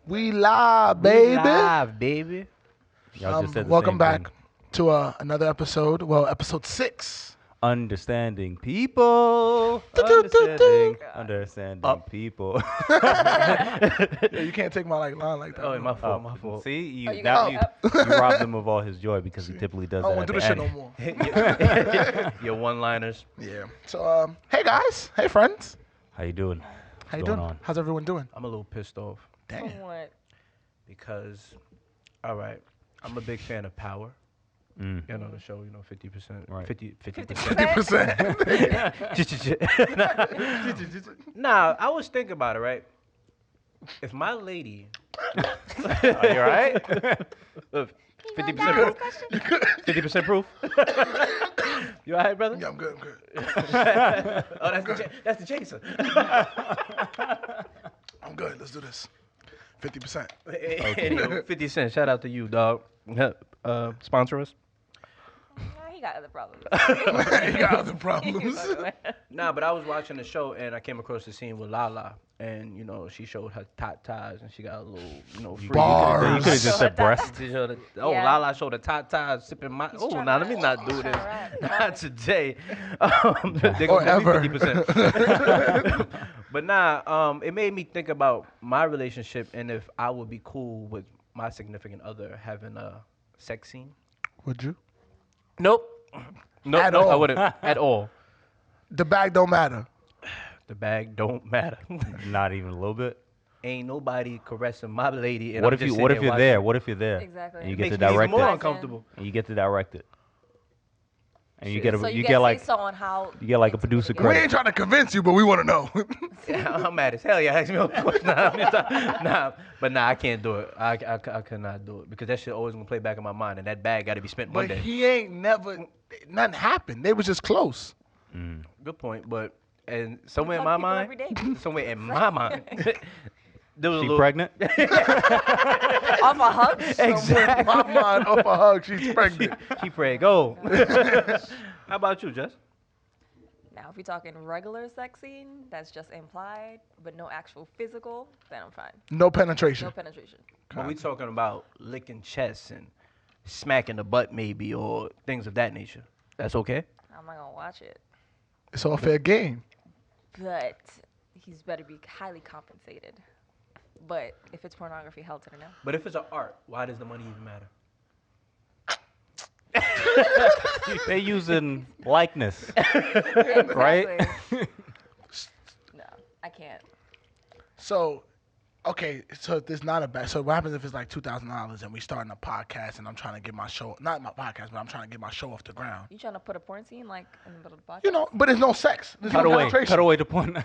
We live, baby. Live, baby. Y'all just said the Welcome same back thing. to another episode. Well, episode 6. Understanding people. Do-do-do-do. Understanding people. Yeah, you can't take my line like that. Oh, my fault, Oh. my fault. See, you, you that, got you robbed him of all his joy because he typically does I don't that want to at do the this shit no end. more. Your one-liners. Yeah. So, hey guys. Hey friends. How you doing? How you going doing? on? How's everyone doing? I'm a little pissed off Damn. What? because, all right, I'm a big fan of Power. Mm. You know the show, 50%. Right. 50%. 50%. Nah, I was thinking about it, right? If my lady, Are you all right? 50% proof? 50% proof? You all right, brother? Yeah, I'm good. I'm good. Oh, that's the chaser. I'm good. Let's do this. 50%. Anyway, 50 Cent, shout out to you, dog. Sponsor us. He got other problems. You got other problems. Nah, but I was watching the show and I came across the scene with Lala, and she showed her tot ties and she got a little, free. Bars. You could have just said breast. She showed Yeah. Lala showed her tot ties sipping my. He's Oh, trying now to- let me not do he's this. trying to rap. Not today. They're Or gonna ever. give me 50%. But nah, it made me think about my relationship and if I would be cool with my significant other having a sex scene. Would you? Nope. Nope. At I all. wouldn't at all. The bag don't matter. The bag don't matter. Not even a little bit. Ain't nobody caressing my lady. And What I'm if just you? sitting What if you're watching. there? What if you're there? Exactly. And you It get to Makes me even direct more it. uncomfortable. And you get to direct it. And you Shit. get a, So you get get like say so on how you get like a things producer put together. We credit. ain't trying to convince you, but we want to know. Yeah, I'm mad as hell. Yeah, ask me a question. Nah, I can't do it. I could not do it because that shit always gonna play back in my mind, and that bag got to be spent But Monday. he ain't never, nothing happened. They was just close. Good point, but and somewhere in Fuck my people every mind, day. somewhere in my mind, there was a She little pregnant? Off a hug? Exactly. My mind off a hug. She's pregnant. She prayed, go. How about you, Jess? Now, if you're talking regular sex scene, that's just implied, but no actual physical, then I'm fine. No penetration. No penetration. Are we talking about licking chests and smacking the butt, maybe, or things of that nature? That's okay. I'm not gonna watch it, It's all fair game. but he's better be highly compensated. But if it's pornography, hell to the no. But if it's an art, why does the money even matter? They using likeness, right? Exactly. No, I can't. So, okay, so there's not a bad. So what happens if it's like $2,000 and we starting a podcast and I'm trying to get my show, not my podcast, but I'm trying to get my show off the ground. You trying to put a porn scene like in the middle of the podcast? You know, but there's no sex. There's Cut no away. penetration. Cut away the point.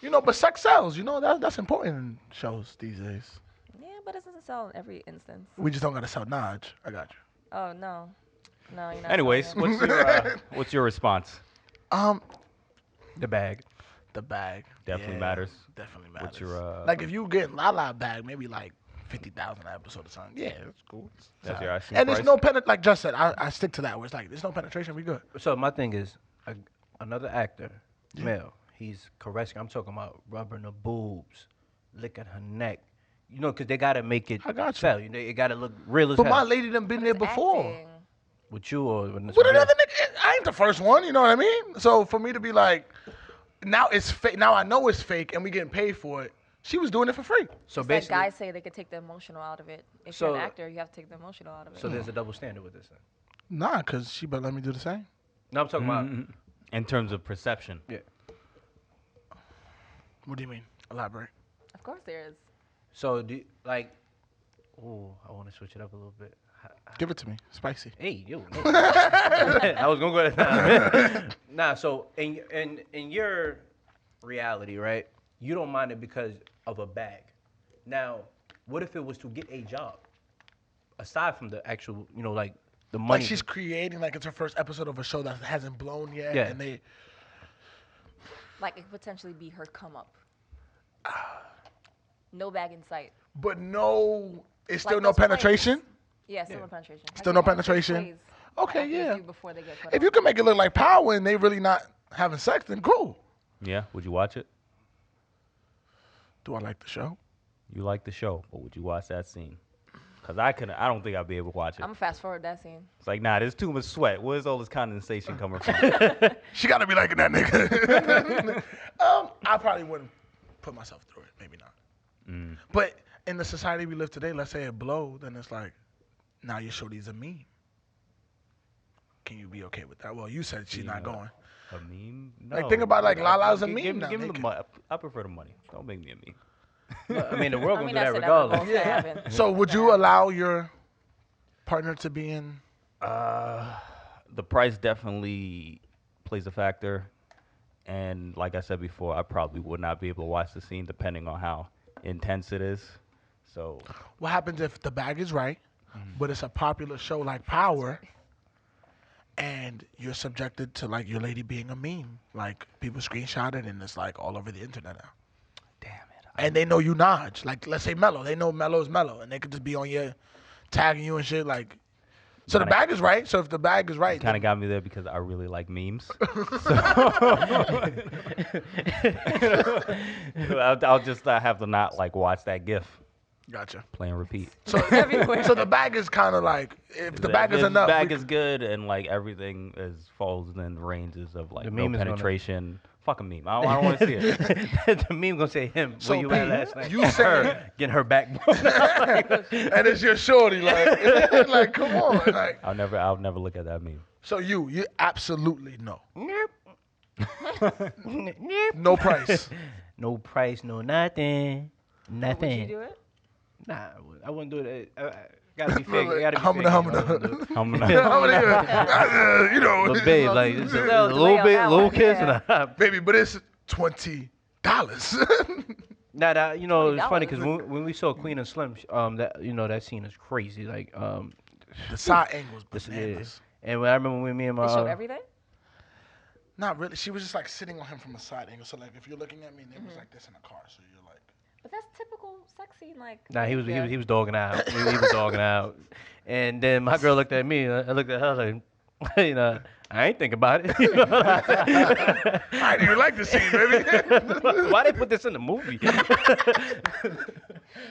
You know, but sex sells. You know, that's important in shows these days. Yeah, but it doesn't sell in every instance. We just don't gotta sell Naj. I got you. Oh no, no, you're not. Anyways, selling it. what's your response? The bag. The bag Definitely Yeah, matters. Definitely matters. What's your like if you get La bag, maybe like 50,000 an episode or something. Yeah, that's cool. That's your asking And there's price? no like Just said, I stick to that. Where it's like there's no penetration. We good. So my thing is, another actor, male, he's caressing. I'm talking about rubbing her boobs, licking her neck. You know, 'cause they gotta make it I got you. sell. You know, it gotta look real as But hell. my lady done been there It's before. acting. With you or with With another nigga, I ain't the first one. You know what I mean? So for me to be like, now it's fake. Now I know it's fake, and we getting paid for it. She was doing it for free. So It's like basically, guys say they could take the emotional out of it. If you're So- an actor, you have to take the emotional out of it. so there's a double standard with this. Then. Nah, cause she better let me do the same. No, I'm talking about. In terms of perception. Yeah. What do you mean? Elaborate. Of course there is. So do like, oh, I want to switch it up a little bit. Give it to me. Spicy. Hey, yo. No. I was gonna go to nah. So in your reality, right? You don't mind it because of a bag. Now, what if it was to get a job? Aside from the actual, like the money. Like she's creating, like it's her first episode of a show that hasn't blown yet, Yeah. and they. Like it could potentially be her come up. No bag in sight. But no, it's still Like no those plays. penetration. Yeah, still no penetration. Still no penetration? Okay, Actors yeah. do before they get put If on. you can make it look like Power and they really not having sex, then cool. Yeah. Would you watch it? Do I like the show? You like the show, but would you watch that scene? Cause I couldn't. I don't think I'd be able to watch it. I'm fast forward that scene. It's like, nah, there's too much sweat. Where's all this condensation coming from? She gotta be liking that nigga. I probably wouldn't put myself through it. Maybe not. But in the society we live today, let's say it blow, then it's like, now your shorty's a meme. Can you be okay with that? Well, you said she's not going. A meme? Like, No. think about, like, Lala's a Give meme me- now, Give me the nigga. money. I prefer the money. Don't make me a meme. I mean, the world I will mean, do that that's inevitable. regardless. It's gonna happen. So would you allow your partner to be in? The price definitely plays a factor. And like I said before, I probably would not be able to watch the scene depending on how intense it is. So What happens if the bag is right, but it's a popular show like Power, and you're subjected to like your lady being a meme? Like people screenshot it and it's like all over the internet now. damn it. And they know you Naj. Like let's say Mello, they know Mello is Mello, and they could just be on your tagging you and shit. Like, so the Kinda- bag is right. So if the bag is right, Kind of got me there because I really like memes. I'll just have to not like watch that GIF, gotcha. play and repeat. So Everywhere. so the bag is kind of like if the bag is If enough. the bag we- is good and like everything falls in ranges of like The no meme is gonna- penetration. Fuck a meme. I don't want to see it. The meme gonna say him. So, Where you at P, last night? you Her saying- getting her back. and it's your shorty, like, like come on, like. I'll never look at that meme. So you absolutely no. No price. No price, no nothing. Would Nothing. you do it? Nah, I wouldn't do it. I gotta be fake. I gotta be Humana, fake. humana. I wouldn't do it. I'm How not, many, you know, But babe, like it's a Little little delay on bit, that little one, kiss, yeah. and a baby, but it's $20. Nah, that, you know, it's funny $20. because when we saw Queen and Slim, that that scene is crazy. Like The side angles, this, yeah. bananas. And when I remember when me and They my showed everything? Not really. She was just like sitting on him from a side angle. So like, if you're looking at me, and it was like this in a car. So you're like, But that's typical sex scene, like. Nah, he was yeah. he was dogging out. He was dogging out. And then my girl looked at me. And I looked at her like, you know, I ain't think about it. You know what I'm saying? I didn't even like this scene, baby. Why they put this in the movie?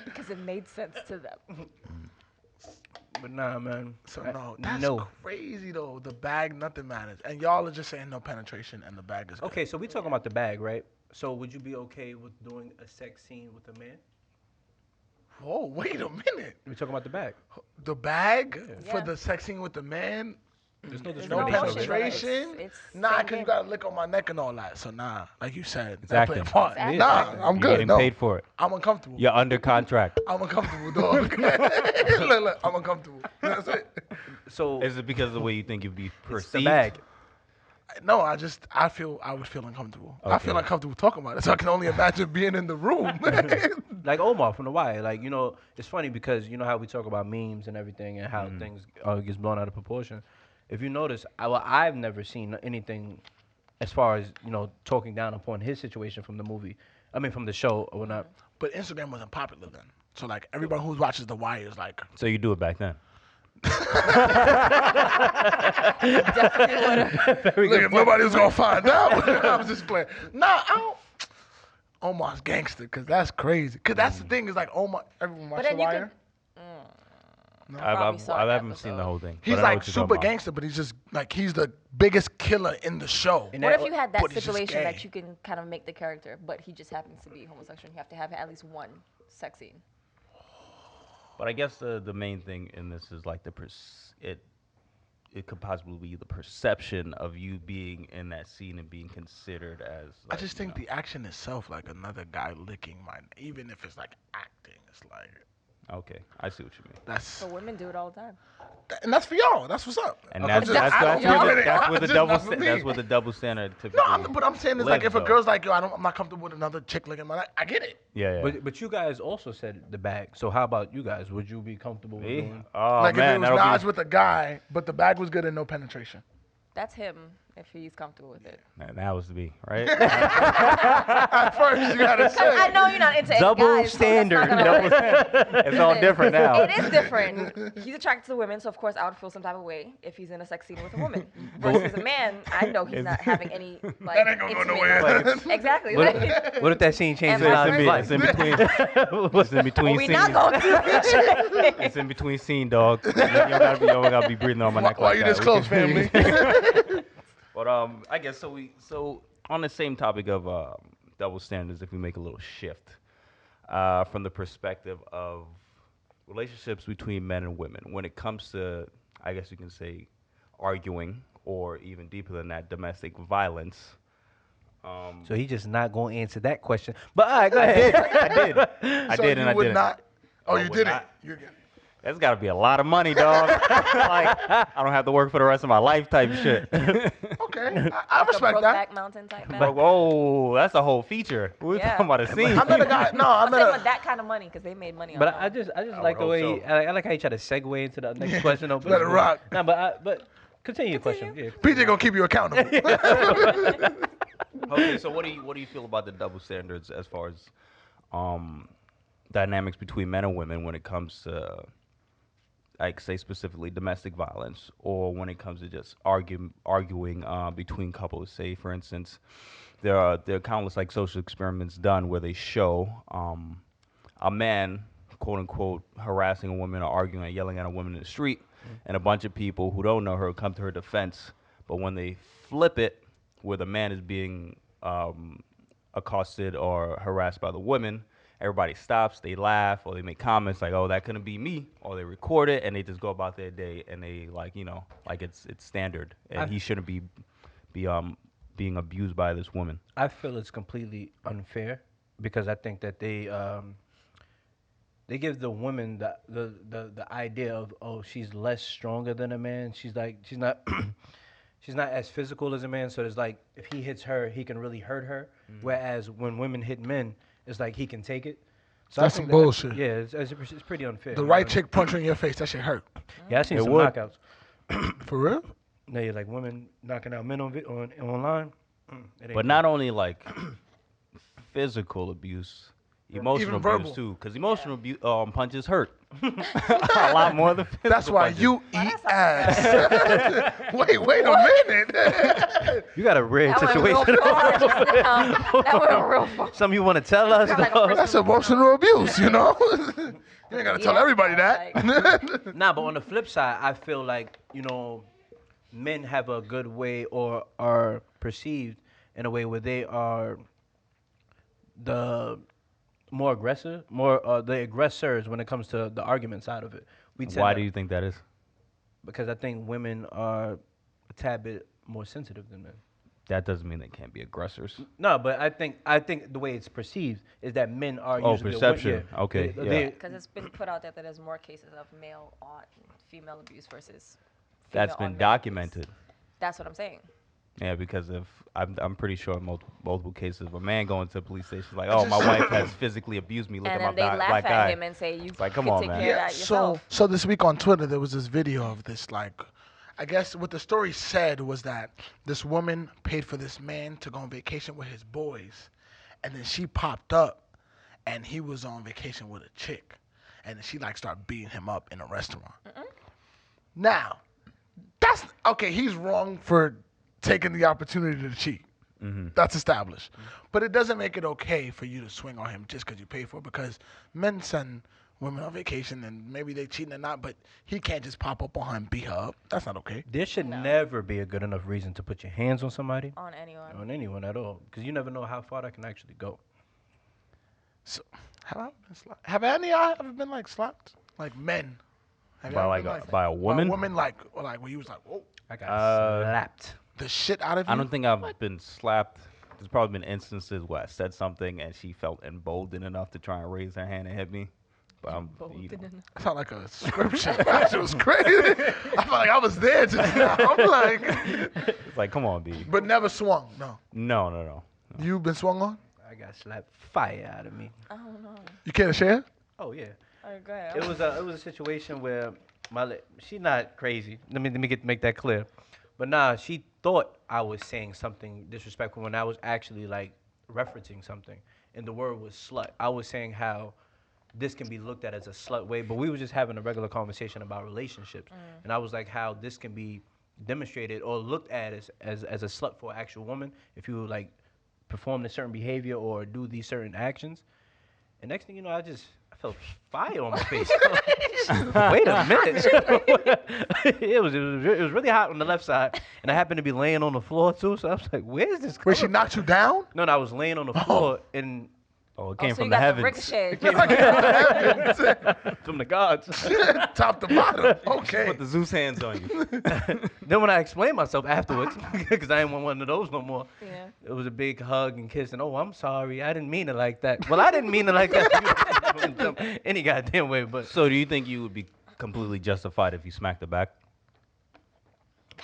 Because it made sense to them. But nah, man. So I- no, that's no. crazy though. The bag, nothing matters, and y'all are just saying no penetration, and the bag is good. Okay, so we talking about the bag, right? So would you be okay with doing a sex scene with a man? Whoa, wait a minute. We talking about the bag. The bag for Yeah. the sex scene with the man. There's no There's No no discrimination. emotion, but penetration. it's Nah, same cause you game. gotta lick on my neck and all that. So nah, like you said, It's that play a acting. part. It's acting. Nah, It's I'm You're good. getting No, paid for it. I'm uncomfortable. You're under contract. I'm uncomfortable, dog. look, I'm uncomfortable. That's it. So Is it because of the way you think you'd be it's perceived? the bag. No, I would feel uncomfortable. I feel Okay. uncomfortable talking about it. So I can only imagine being in the room. Like Omar from The Wire. Like, you know, it's funny because you know how we talk about memes and everything and how things gets blown out of proportion. If you notice, I've never seen anything as far as, you know, talking down upon his situation from the movie. I mean, from the show or whatnot. But Instagram wasn't popular then. So like everybody who watches The Wire is like, So you do it back then. Definitely would've. look, if nobody was gonna find out, I was just playing. Nah, I don't. Omar's gangster, cause that's crazy. Cause that's the thing is like Omar. Everyone watch The then you Wire. Probably saw I an haven't seen the episode. whole thing. He's but I know like what you're super talking about. gangster, but he's just like he's the biggest killer in the show. And What that- if you had that But he's just situation gay. that you can kind of make the character, but he just happens to be homosexual? You have to have at least one sex scene. But I guess the main thing in this is like it could possibly be the perception of you being in that scene and being considered as. I Like, just you think know, the action itself, like another guy licking mine, even if it's like acting, it's like Okay, I see what you mean. that's So women do it all the time. and that's for y'all. That's what's up. And I'm that's just- that's, I that's, don't where get the, it. that's where the It's just double not for me. that's where the double standard typically. No, but I'm saying it's like lives, if a though. girl's like, yo, I'm not comfortable with another chick licking my neck. I get it. Yeah, yeah. But you guys also said the bag. So how about you guys? Would you be comfortable with Me? doing? Oh like man, if it was that'll Nas be. with a guy, but the bag was good and no penetration. That's him. if he's comfortable with it. That was me, right? At first, you gotta say. I know you're not into any Double guys, standard. So that's not gonna It's all different now. It is different. He's attracted to women, so of course I would feel some type of way if he's in a sex scene with a woman. Versus a man, I know he's not having any like. That ain't gonna go intimate- nowhere. Exactly. What if that scene changes And his vice It's life? in between. It's in between we scenes. not gonna do that. It's in between scene, dog. You don't gotta be breathing on my neck Why like you that. this close, family? But I guess so on the same topic of double standards, if we make a little shift from the perspective of relationships between men and women, when it comes to, I guess you can say, arguing or even deeper than that, domestic violence. So he just not going to answer that question. But all right, go ahead. I So did, and you I would didn't. not. Oh, I you would didn't. not. You're good. That's got to be a lot of money, dog. Like, I don't have to work for the rest of my life type shit. Okay, I respect that. Brokeback Mountain type. But, man. whoa, that's a whole feature. We're Yeah. talking about a scene. I met a guy. No, I I'm met saying a. with that kind of money because they made money on But that. I just I like the would way hope I like how you try to segue into the next question. Though, Let it rock. No, but continue your question. Yeah. PJ gonna keep you accountable. Okay, so what do you feel about the double standards as far as dynamics between men and women when it comes to, like, say specifically domestic violence, or when it comes to just arguing between couples? Say, for instance, there are countless like social experiments done where they show a man, quote unquote, harassing a woman or arguing and yelling at a woman in the street, and a bunch of people who don't know her come to her defense. But when they flip it, where the man is being accosted or harassed by the woman, everybody stops, they laugh, or they make comments like, "Oh, that couldn't be me," or they record it and they just go about their day, and they like it's standard, and he shouldn't be being abused by this woman. I feel it's completely unfair because I think that they give the woman the idea of, oh, she's less stronger than a man. She's not she's not as physical as a man. So it's like if he hits her, he can really hurt her. Whereas when women hit men, it's like he can take it. So That's I think some bullshit. Yeah, it's pretty unfair. The you right know? chick punch her in your face. That shit hurt. Yeah, I seen It some would. knockouts. For real? No, you're like women knocking out men online. It ain't But not only like physical abuse, emotional Even abuse verbal. too, because emotional abuse punches hurt a lot more than physical. That's why punches. you eat ass. Wait a minute. You got a rare That went real situation. far just now. That went real far. Something you want to tell us? Sound like a dog? person- That's emotional abuse, you know? You ain't gotta tell Yeah, everybody that. like- Nah, but on the flip side, I feel like, men have a good way or are perceived in a way where they are the more aggressive, the aggressors when it comes to the argument side of it. Why do you think that is? Because I think women are a tad bit more sensitive than men. That doesn't mean they can't be aggressors. No, but I think the way it's perceived is that men are Oh, usually perception. Okay, They- yeah. they- Because it's been put out there that there's more cases of male on female abuse versus That's female been on male abuse. documented. That's what I'm saying. Yeah, because I'm pretty sure in multiple cases of a man going to the police station like, oh, my wife has physically abused me. Look And at my then they laugh black at guy. him and say, you like, come could on, take man. care of Yeah, that yourself. so this week on Twitter there was this video of this, like, I guess what the story said was that this woman paid for this man to go on vacation with his boys, and then she popped up and he was on vacation with a chick, and then she like started beating him up in a restaurant. Now, that's okay, he's wrong for taking the opportunity to cheat. That's established. But it doesn't make it okay for you to swing on him just because you pay for it, because men send women on vacation and maybe they cheating or not, but he can't just pop up on her and beat her up. That's not okay. There should never be a good enough reason to put your hands on somebody, On anyone. on anyone at all, because you never know how far that can actually go. So, have I been slapped? Have any of y'all ever been like slapped? Like men? Have y'all By ever like been, by a woman? By a woman, like where you was like, whoa, I got Uh, slapped. the shit out of you? I don't think I've been slapped. There's probably been instances where I said something and she felt emboldened enough to try and raise her hand and hit me. But That sound like a scripture. That shit was crazy. I felt like I was there just now. I'm like, it's like, come on, B. but never swung. No. No. You been swung on? I got slapped fire out of me. I don't know. You care to share? Oh yeah. All right, go ahead. It was a situation where she not crazy. Let me make that clear. But nah, she thought I was saying something disrespectful when I was actually like referencing something, and the word was slut. I was saying how this can be looked at as a slut way, but we were just having a regular conversation about relationships, and I was like how this can be demonstrated or looked at as a slut for an actual woman if you like perform a certain behavior or do these certain actions. And next thing you know, I felt fire on my face. Wait a minute. it was really hot on the left side, and I happened to be laying on the floor too. So I was like, "Where's this?" Wait, she knocked you down? No, I was laying on the floor, and It came so from you the got heavens. ricochet. from the gods. Top to bottom. Okay. Put the Zeus hands on you. Then when I explained myself afterwards, because I didn't want one of those no more, Yeah. it was a big hug and kiss, and oh, I'm sorry, I didn't mean it like that. Well, I didn't mean it like that any goddamn way, but So do you think you would be completely justified if you smacked her back?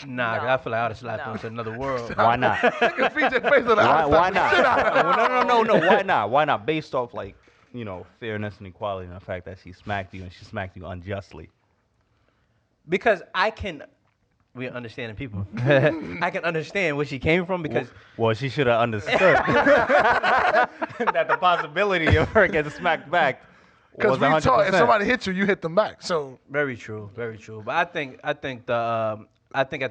nah, 'cause No. I feel like I'd have slapped No. into another world. Why not? Look at PJ face on the Why outside. not? No. Why not? Why not? Based off like, fairness and equality and the fact that she smacked you and she smacked you unjustly. Because we're understanding people. I can understand where she came from because Well, she should have understood that the possibility of her getting smacked back Because was we 100%. taught if somebody hits you, you hit them back. So very true, very true. But I think at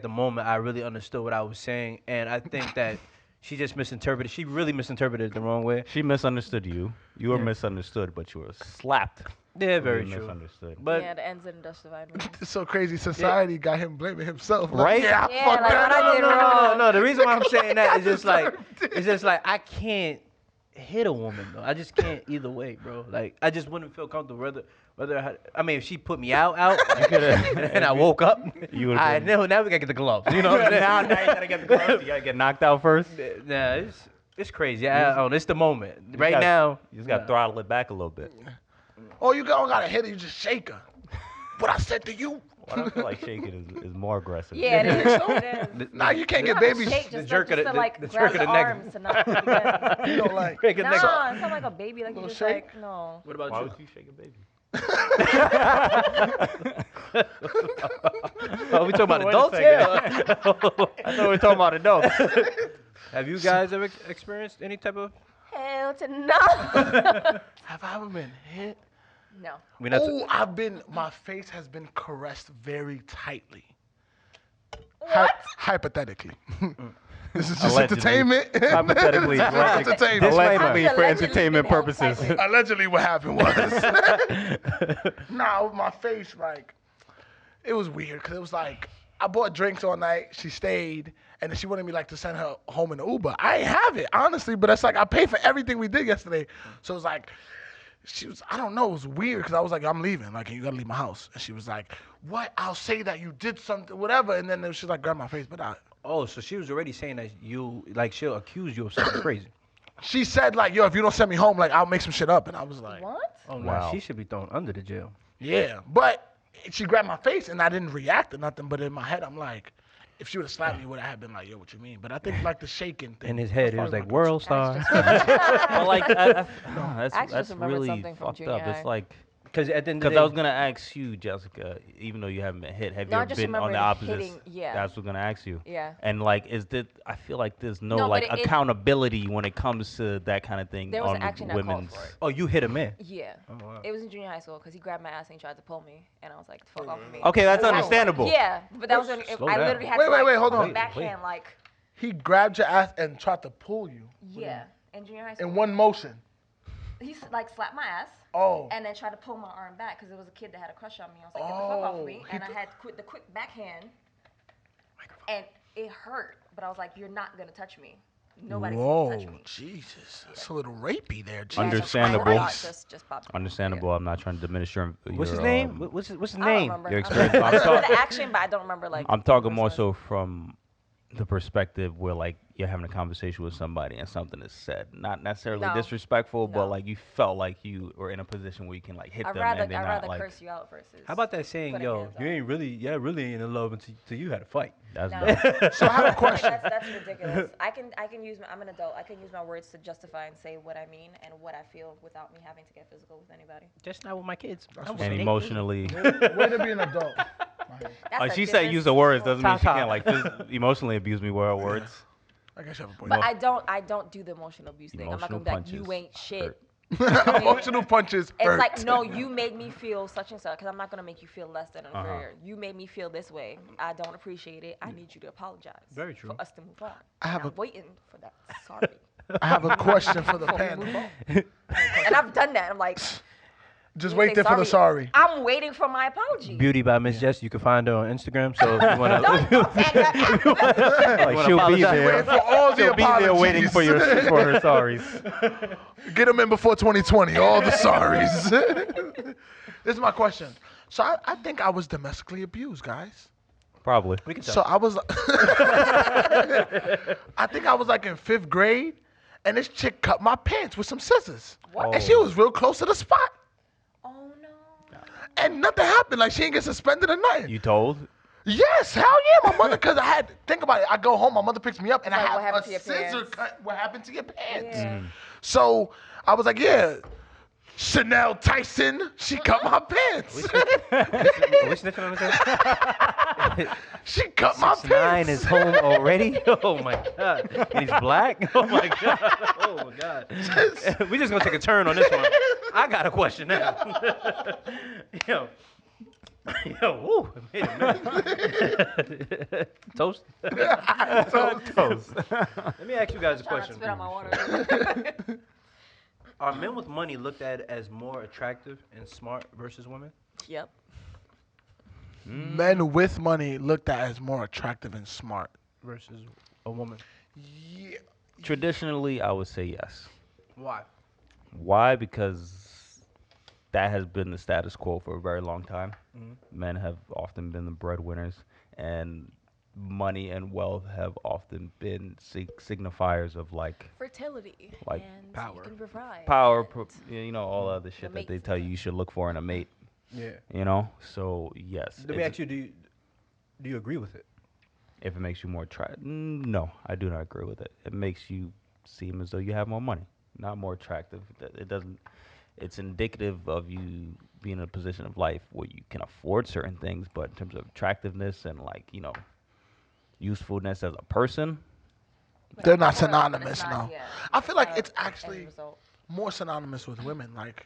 the moment I really understood what I was saying, and I think that she just misinterpreted. She really misinterpreted it the wrong way. She misunderstood you. You were misunderstood, but you were slapped. Yeah, for very being true. Misunderstood. But Yeah, the ends in dust divide. it's so crazy. Society got him blaming himself. Like, Right? Yeah, I Yeah, fucked like, that what I up. did no. wrong. The reason why I'm saying that is just like I can't hit a woman though. I just can't either way, bro. Like I just wouldn't feel comfortable whether I mean if she put me out, and I woke up, You would've I been- now we gotta get the gloves. You know what I'm saying? now you gotta get the gloves. You gotta get knocked out first. Nah, it's crazy. It's the moment. Right gotta- now, You just gotta throttle it back a little bit. Oh, you don't gotta hit her. You just shake her. What I said to you. Well, I feel like shaking is more aggressive. Yeah, it is. It is. Nah, you can't get Not baby. shake, the just jerk like, of just the- to, like, the grab jerk of the the neck. arms to knock you down. You know, like. break a neck. Nah, it's not like a baby. Like you Little just shake? like no. What about Why you? would you shake a baby? Are we talking about Wait a adults second. here? I thought we were talking about adults. Have you guys ever experienced any type of? Hell to no. Have I ever been hit? No. I mean, that's Oh, my face has been caressed very tightly. What? Hypothetically. This is just Allegedly. entertainment. Hypothetically, This is just entertainment. allegedly for Allegedly entertainment been held purposes. tightly. Allegedly, what happened was, nah, with my face, like, it was weird because it was like I bought drinks all night. She stayed, and then she wanted me like to send her home in an Uber. I ain't have it honestly, but it's like I paid for everything we did yesterday, so it was like. She was, I don't know, it was weird because I was like, I'm leaving, like, you gotta leave my house. And she was like, what? I'll say that you did something, whatever. And then she like, grabbed my face, but so she was already saying that she'll accuse you of something crazy. she said, like, yo, if you don't send me home, like, I'll make some shit up. And I was like, What? Oh no, Wow. she should be thrown under the jail. yeah. But she grabbed my face and I didn't react to nothing. But in my head, I'm like, if she would have slapped me, would I have been like, yo, what you mean? But I think like the shaking thing. In his head, it was like world star. Well, like, that's I actually just remembered really something from fucked junior up. high. It's like, Because at the end of because the I day, was gonna ask you, Jessica, even though you haven't been hit, have No, you I ever just been on the remembered opposite? hitting- yeah. That's what I'm gonna ask you. Yeah. And like, I feel like there's no No, but like it- accountability when it comes to that kind of thing There was on an action that called women's. for it. oh, you hit a man. Yeah. Oh, wow. It was in junior high school because he grabbed my ass and he tried to pull me, and I was like, "Fuck off of me." Okay, that's Wow. understandable. Yeah, but that was when Slow I down. literally had Wait, to wait, like wait, hold pull on. him backhand, like He grabbed your ass and tried to pull you yeah, in junior high school. in one motion. He like slapped my ass. Oh. And then tried to pull my arm back because there was a kid that had a crush on me. I was like, get the fuck off of me. he And I th- had the quick backhand. And it hurt. But I was like, you're not going to touch me. Nobody's Whoa, going to touch me. Jesus. It's a little rapey there. Jesus. Understandable. Christ. Just popped. Understandable. I'm not trying to diminish your. What's his your, name? um, What's his I don't name? remember. Your I experience. remember I'm talking- the action, but I don't remember like. I'm talking more person. so from the perspective where like you're having a conversation with somebody and something is said, not necessarily No. disrespectful, but No. like you felt like you were in a position where you can like hit I'd them rather, and they're I'd not rather like. curse you out versus. How about that saying, putting yo, hands you on. ain't really in love until you had a fight. That's No. bad. So I have a Like, question. that's ridiculous. I can use I'm an adult. I can use my words to justify and say what I mean and what I feel without me having to get physical with anybody. Just not with my kids. That's what's And up. emotionally, Way to be an adult. That's a She said different use the words doesn't mean she Ta-ta. can't like emotionally abuse me with her words. I guess you have a point. But I don't do the emotional abuse thing. I'm not Emotional gonna be like, you punches ain't shit. hurt. Emotional punches It's hurt. like, no, you made me feel such and such, because I'm not gonna make you feel less than inferior. You made me feel this way. I don't appreciate it. I need you to apologize. Very true. For us to move on. have I'm a- waiting for that. Sorry. I have a question for the Before we panel. move on. And I've done that. I'm like, Just you wait say there for the sorry. I'm waiting for my apology. Beauty by Miss Jess. You can find her on Instagram. So if you want Don't tag that. Like she'll be Waiting there. for all the She'll be there waiting for apologies. her sorries. Get them in before 2020. All the sorries. This is my question. So I think I was domestically abused, guys. Probably. we can tell. So I was, I think I was like in 5th grade, and this chick cut my pants with some scissors. What? And she was real close to the spot. Oh no. And nothing happened. Like she didn't get suspended or nothing. You told? Yes, hell yeah, my mother. Because I had think about it. I go home, my mother picks me up, and Like, I what have happened a to your scissor pants? cut. What happened to your pants? Yeah. So I was like, yeah, Chanel Tyson. She cut my pants. Are we snitching on this? She cut my 6ix9ine pants. is home already. Oh my god. And he's black. Oh my god. Oh my god. We just gonna take a turn on this one. I got a question now. Yo. Woo. Wait a minute. Toast. Toast. Let me ask you guys a Trying to question. spit out my water. Are men with money looked at as more attractive and smart versus women? Yep. Men with money looked at as more attractive and smart. Versus a woman? Yeah. Traditionally, I would say yes. Why? Why? Because that has been the status quo for a very long time. Men have often been the breadwinners, and money and wealth have often been signifiers of like Fertility. Like and power. You can provide. power, and all the other shit that they mates tell and you should look for in a mate. Yeah. So yes. Let me ask you, do you agree with it? If it makes you more attractive, no, I do not agree with it. It makes you seem as though you have more money, not more attractive. It doesn't. It's indicative of you being in a position of life where you can afford certain things, but in terms of attractiveness and usefulness as a person, But They're it's not more- synonymous, it's not- no. yeah, I feel like not it's an end actually result. more synonymous with women. Like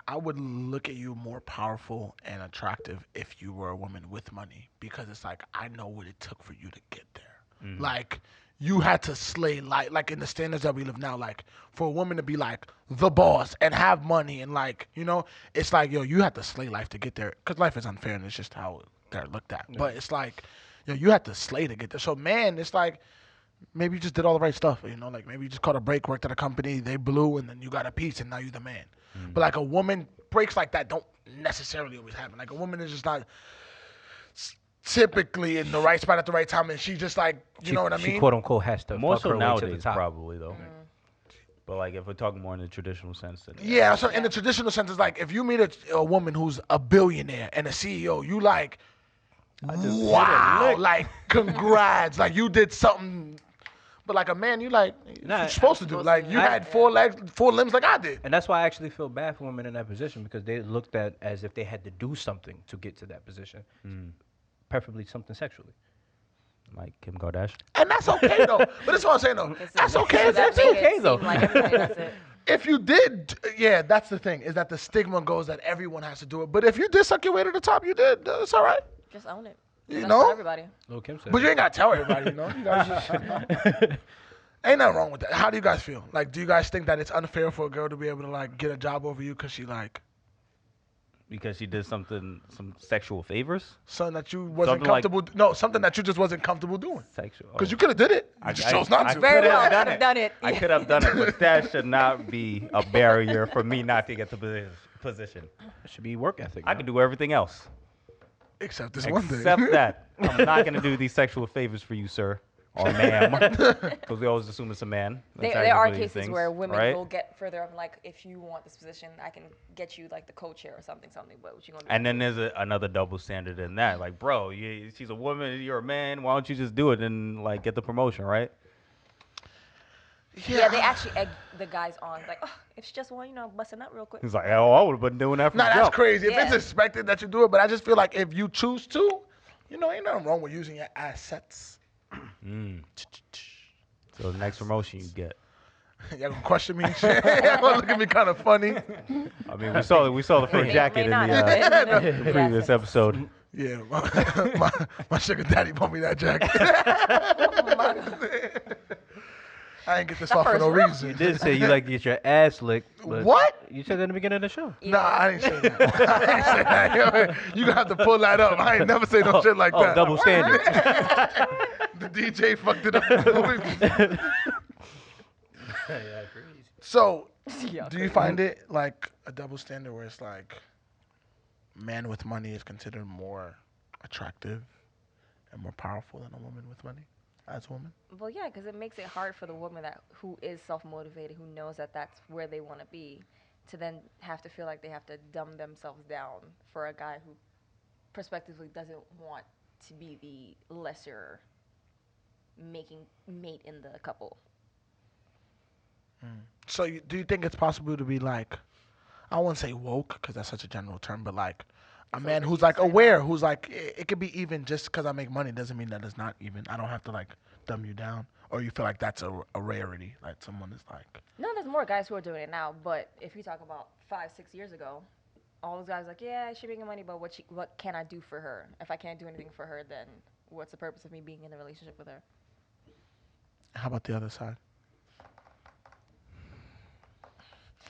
I would look at you more powerful and attractive if you were a woman with money, because it's like I know what it took for you to get there. Like you had to slay like in the standards that we live now. Like for a woman to be like the boss and have money and it's like yo, you had to slay life to get there, because life is unfair and it's just how they're looked at. But it's like yo, you had to slay to get there. So man, it's like maybe you just did all the right stuff, like maybe you just caught a break, worked at a company, they blew, and then you got a piece, and now you're the man. But like a woman, breaks like that don't necessarily always happen. Like a woman is just not typically in the right spot at the right time, and she just like, you know what I mean? She quote unquote has to more fuck so her way to the nowadays, top. probably though. But like if we're talking more in the traditional sense, then Yeah, so in the traditional sense, it's like if you meet a woman who's a billionaire and a CEO, you like, wow, like congrats, like you did something. But like a man, you like, Nah, you're supposed to do. Like you had 4 legs, 4 limbs, like I did. And that's why I actually feel bad for women in that position, because they looked at as if they had to do something to get to that position, preferably something sexually. like Kim Kardashian. And that's okay though. But that's what I'm saying though. That's okay. That That's make it okay seem though. Like everybody does it. If you did, yeah, that's the thing, is that the stigma goes that everyone has to do it. But if you did suck your way to the top, you did. It's all right. Just own it. You That's know? for everybody. Lil' Kim said. But you ain't got to tell everybody, You guys just, ain't nothing wrong with that. How do you guys feel? Like, do you guys think that it's unfair for a girl to be able to, like, get a job over you because she, like, Because she did some sexual favors? something that you wasn't Something like- comfortable, no, something that you just wasn't comfortable doing? Sexual. Because you could have did it. You just chose not to. Very could well have could have done it. I could have done it, but that should not be a barrier for me not to get the position. It should be work ethic. I can do everything else Except this one thing. except that. I'm not going to do these sexual favors for you, sir. Or ma'am. Because we always assume it's a man. that's There are asking for these cases things, where women right? will get further. I'm like, if you want this position, I can get you like the co-chair or something. But what you gonna do? And then there's another double standard in that. Like, bro, she's a woman, you're a man. Why don't you just do it and like get the promotion, right? Yeah, they actually egg the guys on. Like, oh, if she just want, bust a nut real quick. He's like, oh, I would have been doing that from Nah, the that's jump. crazy. If it's Yeah. expected that you do it, but I just feel like if you choose to, ain't nothing wrong with using your assets. So the next promotion you get. Y'all gonna question me and shit. Y'all gonna look at me kind of funny. I mean, we saw the first May or jacket may in not the have been the the previous assets. episode. Yeah, my sugar daddy bought me that jacket. I ain't get this off for no first reason. You did say you like to get your ass licked. But What? You said that in the beginning of the show. Nah, I didn't say that. I ain't say that. You gonna have to pull that up. I ain't never say no shit like that. Double standard. The DJ fucked it up. Yeah, crazy. So, Yeah, do you find it like a double standard where it's like man with money is considered more attractive and more powerful than a woman with money as a woman? Well, yeah, because it makes it hard for the woman who is self-motivated, who knows that that's where they want to be, to then have to feel like they have to dumb themselves down for a guy who prospectively doesn't want to be the lesser mate in the couple. So, do you think it's possible to be like, I wouldn't say woke because that's such a general term, but like a man what who's you like say aware, who's like, it could be even just because I make money doesn't mean that it's not even. I don't have to like dumb you down. Or you feel like that's a rarity, like someone is like. No, there's more guys who are doing it now, but if you talk about 5-6 years ago, all those guys like, yeah, she making money, but what can I do for her? If I can't do anything for her, then what's the purpose of me being in a relationship with her? How about the other side?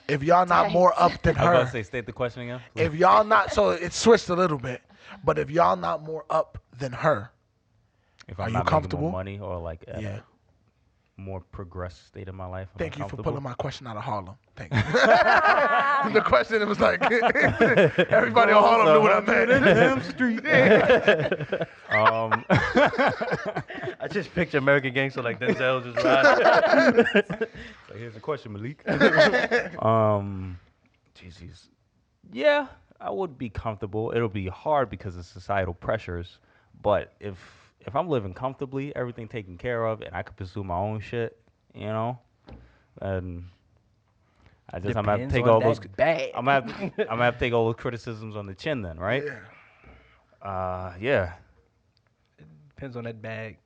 If y'all not more up than I was about her, to say, state the question again. if y'all not, so it switched a little bit, but if y'all not more up than her, If are I'm you not making comfortable? more money or like at Yeah. a more progressed state of my life, am I Thank you for comfortable? pulling my question out of Harlem. Thank you. The question, it was like, everybody in Harlem knew what I meant. I just picture American Gangster like Denzel just riding. So here's the question, Malik. Jesus. Yeah, I would be comfortable. It'll be hard because of societal pressures, but if I'm living comfortably, everything taken care of, and I could pursue my own shit, and I'm gonna have to take all those. I'm gonna have to take all those criticisms on the chin then, right? Yeah. Yeah. Depends on that bag.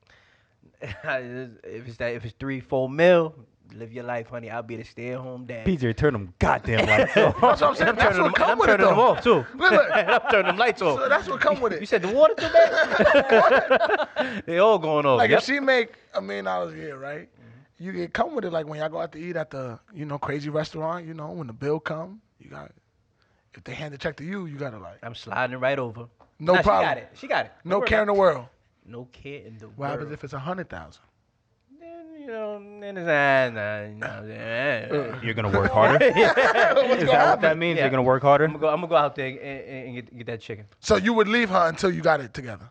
If it's 3-4 mil, live your life, honey. I'll be the stay-at-home dad. PJ, turn them goddamn lights off. That's what I'm saying. That's what come I'm with it, turning them though. off too. Look. I'm turning them lights off. So that's what come with You it. said the water too bad? They all going off. Like Yep. if she make $1 million a year, right? You get come with it. Like when y'all go out to eat at the crazy restaurant, when the bill come, you got. If they hand the check to you, you gotta like I'm sliding it right over. no Nah, problem. She got it. No Don't worry care in the about world. it. No care in the What world. happens if it's 100,000? Then it's nah. You're gonna work harder. Is that what that means? Yeah. You're gonna work harder. I'm gonna go out there and get that chicken. So you would leave her until you got it together.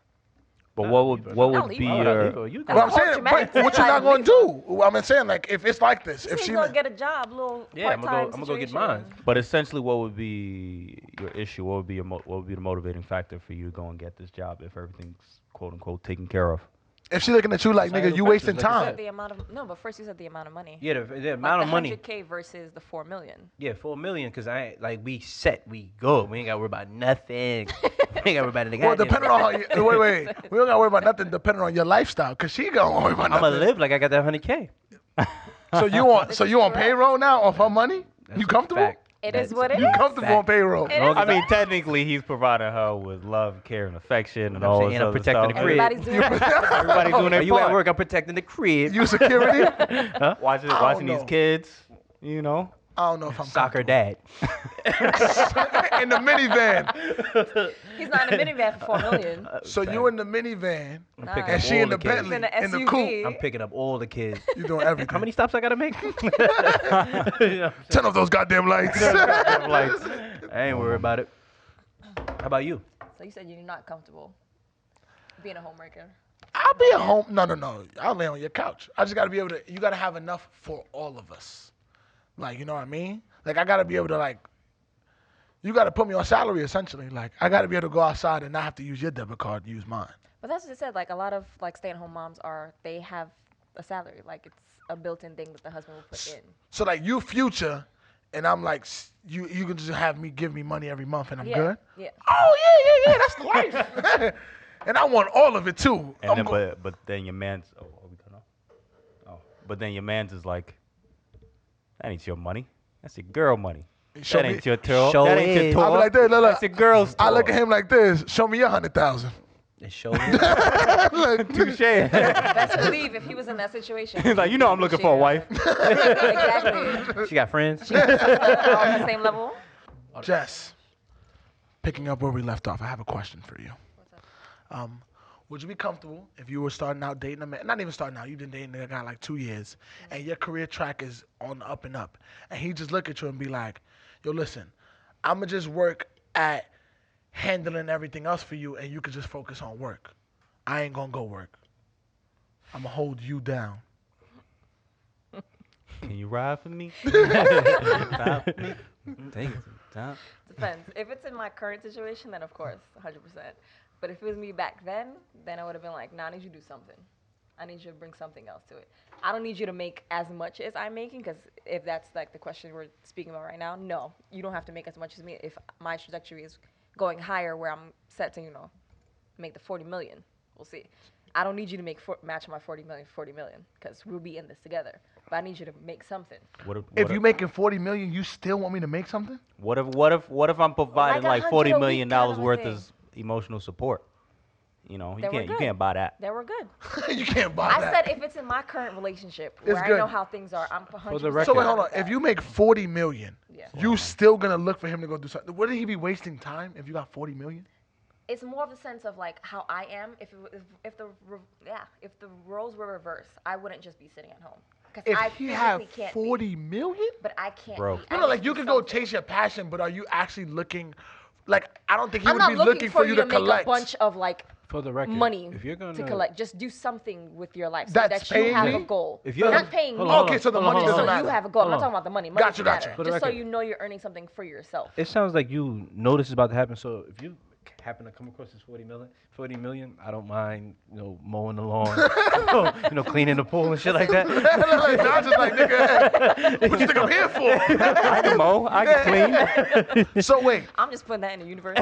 But what would I'll be leave her. your? You That's Well, I'm the whole saying, dramatic but what you thing, not like, gonna do? I'm saying, like, if it's like this, if If she, she's gonna get a job, little Yeah, I'm part-time gonna go get situation. mine. But essentially, what would be your issue? What would be what would be the motivating factor for you to go and get this job if everything's quote unquote taken care of? if she looking at you like, nigga, Societal you wasting pressures, like you time. said. The amount of but first you said the amount of money. Yeah, the amount Like of money. the 100K versus the 4 million. Yeah, 4 million, cause I ain't like we set, we good. We ain't gotta worry about nothing. We ain't gotta worry about anything. Well, depending on how you, wait, we don't gotta worry about nothing depending on your lifestyle, cause she gonna worry about I'm nothing. gonna live like I got that 100K. So you on payroll now off her money? That's You a comfortable? It That's is what it You is. comfortable fact. on payroll? It is. I mean, technically, he's providing her with love, care, and affection, and all saying, this and I'm other protecting stuff. the crib. Everybody's doing it. Everybody's doing Are their you at part. work? I'm protecting the crib. You security? Watching I don't these know. kids, I don't know if I'm Soccer comfortable. dad. In the minivan. He's not in a minivan for 4 million. So you in the minivan I'm Nah. picking and up she all in the the kids. Bentley He's in in the the SUV. coupe. I'm picking up all the kids. You doing everything. How many stops I gotta make? You know, Turn off those goddamn lights. like, I ain't worried about it. How about you? So you said you're not comfortable being a homemaker. I'll be at home. No. I'll lay on your couch. I just gotta be able to. You gotta have enough for all of us. Like, you know what I mean? Like, I gotta be able to, like. You gotta put me on salary essentially. Like, I gotta be able to go outside and not have to use your debit card. Use mine. But that's what I said. Like a lot of like stay-at-home moms they have a salary. Like it's a built-in thing that the husband will put in. So like you Future, and I'm like you can just have me give me money every month and I'm good. Yeah. Oh yeah, that's the life. And I want all of it too. And then, but then your man's are we cut off? Oh, but then your man's is like, that ain't your money. That's your girl money. Show That me- ain't your tour. show That ain't is. your tour. I'll be like this, look. That's your girl's tour. I look at him like this. Show me 100,000. It shows. Touche. Best believe if he was in that situation. He's like, you know I'm looking for a wife. Exactly. She got friends. All on the same level. Jess, picking up where we left off, I have a question for you. What's up? Would you be comfortable if you were starting out dating a man? Not even starting out. You've been dating a guy like 2 years, and your career track is on the up and up, and he just look at you and be like, "Yo, listen, I'ma just work at handling everything else for you, and you could just focus on work. I ain't gonna go work. I'ma hold you down." Can you ride for me? Ride for me? Take some time. Depends. If it's in my current situation, then of course, 100%. But if it was me back then I would have been like, nah, I need you to do something. I need you to bring something else to it. I don't need you to make as much as I'm making, because if that's like the question we're speaking about right now, no, you don't have to make as much as me. If my trajectory is going higher where I'm set to, make the 40 million, we'll see. I don't need you to match my 40 million, because we'll be in this together. But I need you to make something. If you're making 40 million, you still want me to make something? What if I'm providing Like like $40 $100 million kind of a worth thing. of emotional support? You Then we're you good. can't buy that. Then we're good. You can't buy I that. said if it's in my current relationship It's where I good. know how things are, I'm 100%. the record. So wait, hold on. If you make 40 million, Yeah. you still gonna look for him to go do something? Wouldn't he be wasting time if you got 40 million? It's more of the sense of like how I am. If the roles were reversed, I wouldn't just be sitting at home. Because If I he physically had can't 40 million? But I can't Bro. be. No, I no, need like to you do can go something. chase your passion, but are you actually looking? Like I don't think he I'm would not be looking for you you to to make collect. a bunch of like For the record, money if you're gonna to collect. Just do something with your life so That's that you have paying a me? goal. If you're- not paying hold me. on, Okay, so the hold on, money Just doesn't so matter. you have a goal. I'm Hold not on. talking about the money. Gotcha, Money gotcha. matter. For the Just so record. you know you're earning something for yourself. It sounds like you know this is about to happen. So if you happen to come across this 40 million, I don't mind, mowing the lawn, cleaning the pool and shit like that. Like, nah, just like nigga, what you think I'm here for? I can mow. I can clean. So wait, I'm just putting that in the universe.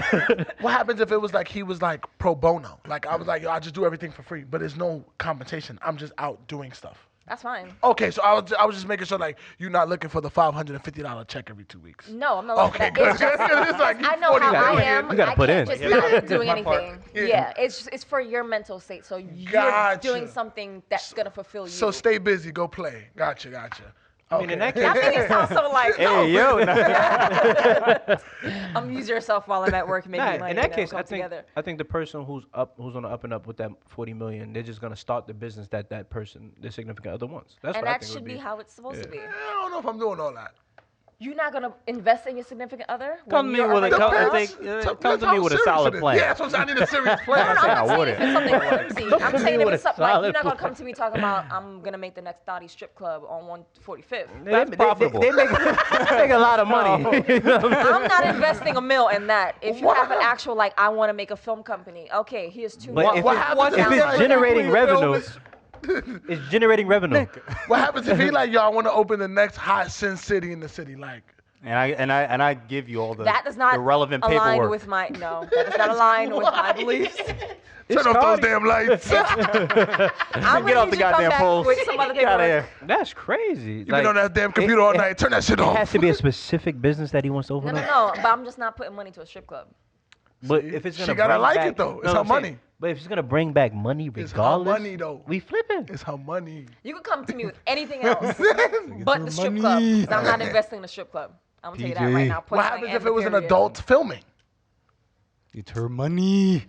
what happens if it was like he was like pro bono? Like I was like, yo, I just do everything for free, but there's no compensation. I'm just out doing stuff. That's fine. Okay, so I was just making sure like you're not looking for the $550 check every 2 weeks. No, I'm not looking Okay, at good. that. It's like I know how I am. You gotta I put can't in. just not doing My part. anything. Yeah. Yeah, it's for your mental state. So you're Gotcha. doing something that's gonna fulfill you. So stay busy, go play. Gotcha. I mean, in that That case, made it sound so like, Hey, yo. I'm use yourself while I'm at work making money. in that case, come I think together. I think the person who's on the up and up with that 40 million, they're just gonna start the business that person, their significant other, wants. That's And what I that think should would be how it's supposed to be. I don't know if I'm doing all that. You're not gonna invest in your significant other. Come when to me you're with a already come, rich? come to me with a solid plan. Yeah, that's what I'm saying. I need a serious plan. No, I'm not I saying wouldn't. if it's something flimsy. I'm saying if with it's a something like you're solid not gonna plan. come to me talking about I'm gonna make the next Dottie strip club on 145th. That's profitable. They make a lot of money. I'm not investing $1 million in that. If you have an actual like, I want to make a film company. Okay, here's $2 But million. if it's generating revenue, it's generating revenue. What happens if he like, yo, I want to open the next hot sin city in the city? Like, And I give you all the That does not the relevant align paperwork. with my that does not align with my beliefs. turn off those damn lights. I'm Get off the goddamn pole. with some other Get out of paperwork. here. That's crazy. You've been on that damn computer all night. Turn that shit It off. has to be a specific business that he wants to open No, up. but I'm just not putting money to a strip club. But if it's She gonna gotta bring like back, it, though. It's No, her I'm saying, money. But if it's gonna bring back money It's regardless, her money, though. we flipping. It's her money. You can come to me with anything else but the strip club. 'Cause I'm not investing in the strip club. I'm gonna tell you that right now. What happens if it was an adult filming? It's her money.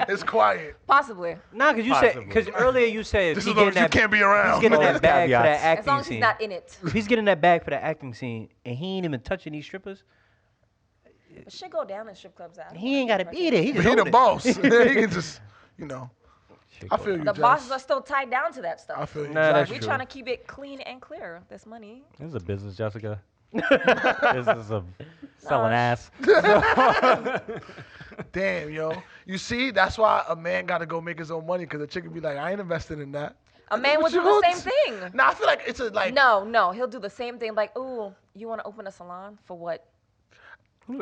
It's quiet. Possibly. Nah, because earlier you said This he is those getting you that, can't be around. he's getting that Those bag for that caveats. As long acting as he's scene. not in it. If he's getting that bag for that acting scene and he ain't even touching these strippers, But shit go down in strip clubs. he ain't gotta be there. He But just he the hold it. boss. He can just, I feel you, The Jess. bosses are still tied down to that stuff. I feel you. Nah, that's We're true. trying to keep it clean and clear. This money. This is a business, Jessica. Business of selling ass. Damn, yo. You see, that's why a man got to go make his own money because the chick would be like, I ain't invested in that. A man would do the same thing. Nah, I feel like it's a like. No, he'll do the same thing. Like, ooh, you want to open a salon for what?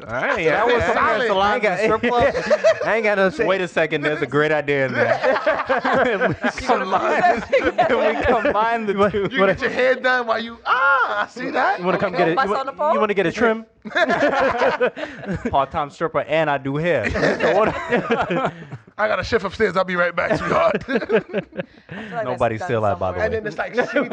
I ain't That was solid. Salons and strip clubs. I ain't got no say. Wait a second, there's a great idea in there. we combine the two. You get your hair done while you I see that. You want to come get it? bust on the pole? You want to get a trim? Part-time stripper and I do hair. So what- I got a shift upstairs. I'll be right back, sweetheart. I feel like Nobody's that's still done out, by the somewhere. And then it's like see-through.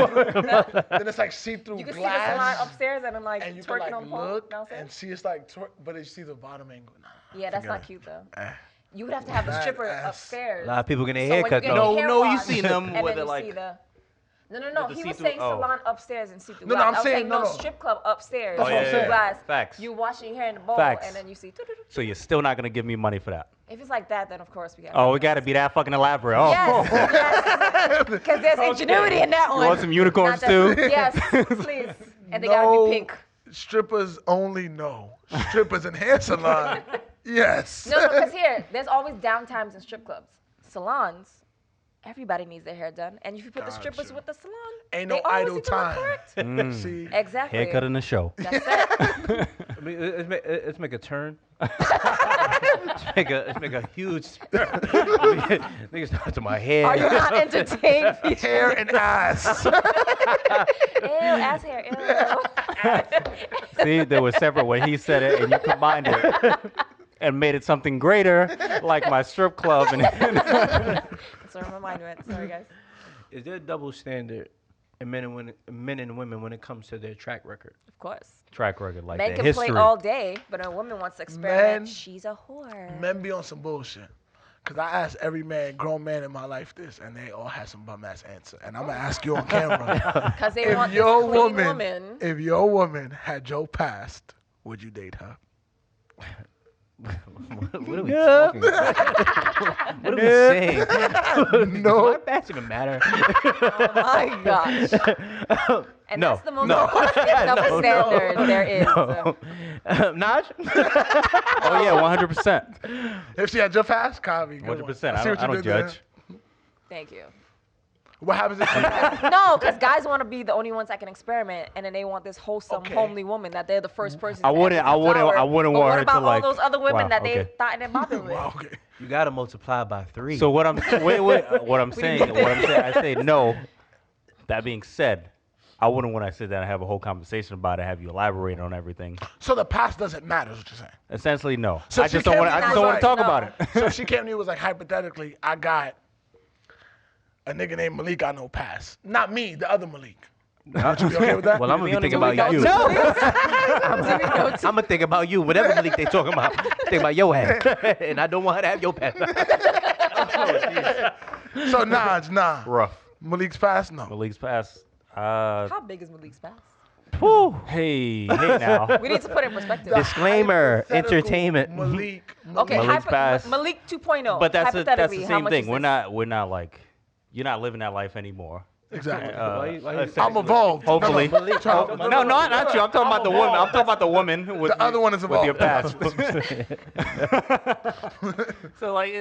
Then it's like see-through You can glass. see the salon upstairs and then like And you can twerking like on the pole look downstairs. and see it's like twerk, but you see the bottom angle. Nah, Yeah, that's forget not it. cute though. Eh. You would have to have the stripper Badass. upstairs. A lot of people getting So their when haircut you get though. your hair No, you washed, seen them and with then it, you see like- the. No. with the He was see-through- saying oh. salon upstairs and see-through No, glass. I'm I was saying, saying no. strip club upstairs. That's what I'm see-through saying. glass. Facts. You washing your hair in the bowl Facts. and then you see. So you're still not gonna give me money for that? If it's like that, then of course we got. Oh, we gotta be that fucking elaborate. Oh, Yes, because there's ingenuity in that you one. want some unicorns Not too? just- Yes, please. And they gotta No. be pink. Strippers only no. Strippers in hair salon. Yes. No, because here, there's always downtimes in strip clubs. Salons, everybody needs their hair done. And if you put the strippers Gotcha. with the salon, Ain't they no always idle need to look time. correct. See. Exactly. Haircut in the show. That's it. Let's make a turn. let's make a huge. Niggas start to my hair. Are you not entertained? Hair and ass. Ew, ass hair. Ew. See, there was separate when he said it and you combined it and made it something greater, like my strip club. And That's where my mind went. Sorry, guys. Is there a double standard in men and women when it comes to their track record? Of course. track record, like Men the can history. play all day, but a woman wants to experiment. Men- She's a whore. Men be on some bullshit. Cause I asked every man, grown man in my life this, and they all had some bum ass answer. And I'm gonna ask you on camera. Because they if want this your clean woman, if your woman had Joe past, would you date her? What are we talking about? What are we saying? No. Does my batch even matter? Oh my gosh. And No. that's the most No. toxic double standard there is. No. Naj? Oh yeah, 100%. If she had Joe past, Kavi. 100%. I see what I you don't did there. judge. Thank you. What happens if she No, because guys want to be the only ones that can experiment, and then they want this wholesome, Okay. homely woman that they're the first person. I to wouldn't- enter I the wouldn't- flower. I wouldn't But want what her to, about like- all those other women Wow, that they okay. thought they bothered with? Wow, okay. You gotta multiply by 3. So what I'm what I'm saying, I say no. That being said, I wouldn't when I sit down and have a whole conversation about it, have you elaborate on everything. So the past doesn't matter, is what you're saying. Essentially, no. So I she just don't came want. to I you just and don't was want to talk like, about no. it. So if she came to you and was like, hypothetically, I got a nigga named Malik I know pass. Not me, the other Malik. Would you be okay with that? Well, I'm gonna be thinking about Malik you. got I'm gonna think about you. Whatever Malik they talking about, think about your ass, and I don't want her to have your pass. So Naj, nah. Rough. Malik's pass, no. Malik's pass. How big is Malik's pass? Hey now. We need to put it in perspective. Disclaimer: Hypothetical entertainment. Malik. Okay, Malik's pass. Malik 2.0. But that's the Hypothetically, how same much thing. is We're this? not like you're not living that life anymore. Exactly. Why you- I'm evolved. Hopefully. No, No, not you. I'm talking about the woman. I'm talking about the woman with The other one is with your involved. past. So like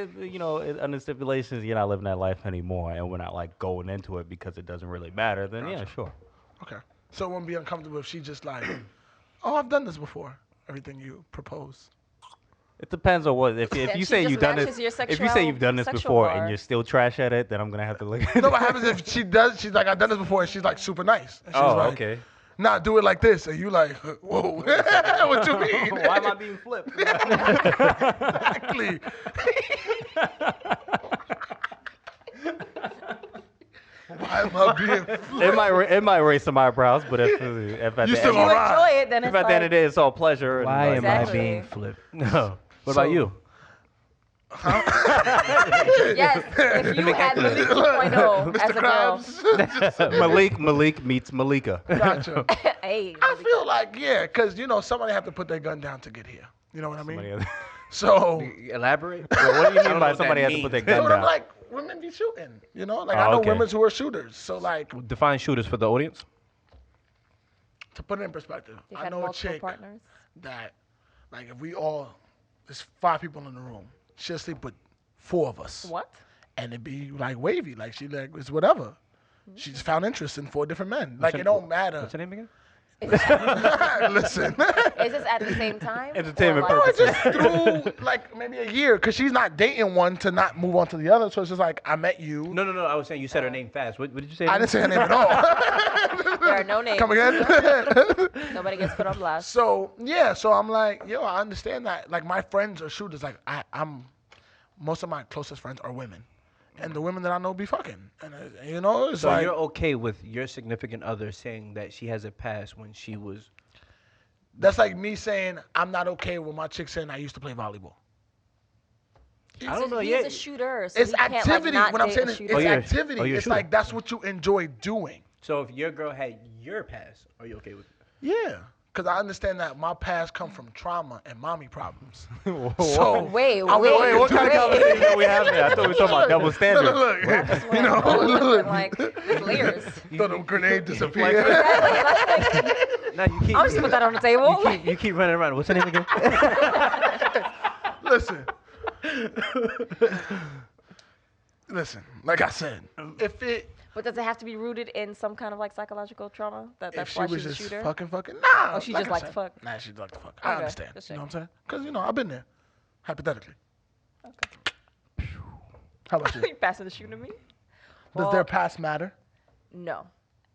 under stipulations, you're not living that life anymore, and we're not like going into it because it doesn't really matter. Then yeah, sure. Okay. So it wouldn't be uncomfortable if she just like, oh, I've done this before. Everything you propose. It depends on what. If Then you she say just you've done matches this, your if you say you've done this sexual before bar. and you're still trash at it, then I'm gonna have to look. No, what happens if she does? She's like, I've done this before, and she's like super nice. And she's Oh, like, okay. Nah, do it like this, and you like, whoa, what you mean? Why am I being flipped? Exactly. Why am I being? It might raise some eyebrows, but if at You the still end, gonna You ride. enjoy it, then if it's at the end of the like, day it's all pleasure. And Why like, am I Exactly. being flipped? No. What about So- you? yes, if you had Malik 2.0 as Mr. a girl. Krabs. Malik meets Malika. Gotcha. Hey, I feel like, yeah, because, somebody have to put their gun down to get here. You know what I mean? Somebody else- So, Elaborate. what do you I don't mean know by what somebody that has to put their means. that's gun what I'm down? like, women be shooting. Like, Oh, I know okay. women who are shooters. So, like, Define shooters for the audience. to put it in perspective, You've I had know a multiple chick partners. that, like, if we all there's 5 people in the room. She'll sleep with 4 of us. What? And it'd be like wavy, like she like it's whatever. She just found interest in 4 different men. Like it don't matter. What's her name again? Listen. Is this at the same time? Entertainment Or, like, No, it's just through like maybe a year, cause she's not dating one to not move on to the other. So it's just like I met you. No. I was saying you said her name fast. What did you say? I didn't say her name at all. There are no names. Come again. Nobody gets put on blast. So yeah, so I'm like, yo, I understand that. Like my friends are shooters. Like I'm, most of my closest friends are women, and the women that I know be fucking. And you know, it's So like you're okay with your significant other saying that she has a past when she was. that's like me saying I'm not okay with my chick saying I used to play volleyball. I don't know. He's Yeah, a shooter. So It's he can't, like, activity. not What I'm date saying a is shooter. it's you're- activity. you're a It's shooter. like that's what you enjoy doing. So if your girl had your past, are you okay with it? Yeah. Because I understand that my past come from trauma and mommy problems. So Wait, I'm wait, wait, what kind of conversation are we having? I thought we were talking about double standard. look, You know, look. like there's layers. Throw them grenade disappear. No, you keep. I'll just put that on the table. You keep running around. What's her name again? Listen. Listen, like I said, But does it have to be rooted in some kind of like psychological trauma? if That's she why was she's a just shooter. fucking, nah. Oh, she like just I likes said, fuck. Nah, she like to fuck. I Okay, understand. just You know what I'm checking. saying? Because, I've been there, hypothetically. How about you? You passing the shooter to me? Does their past matter? No.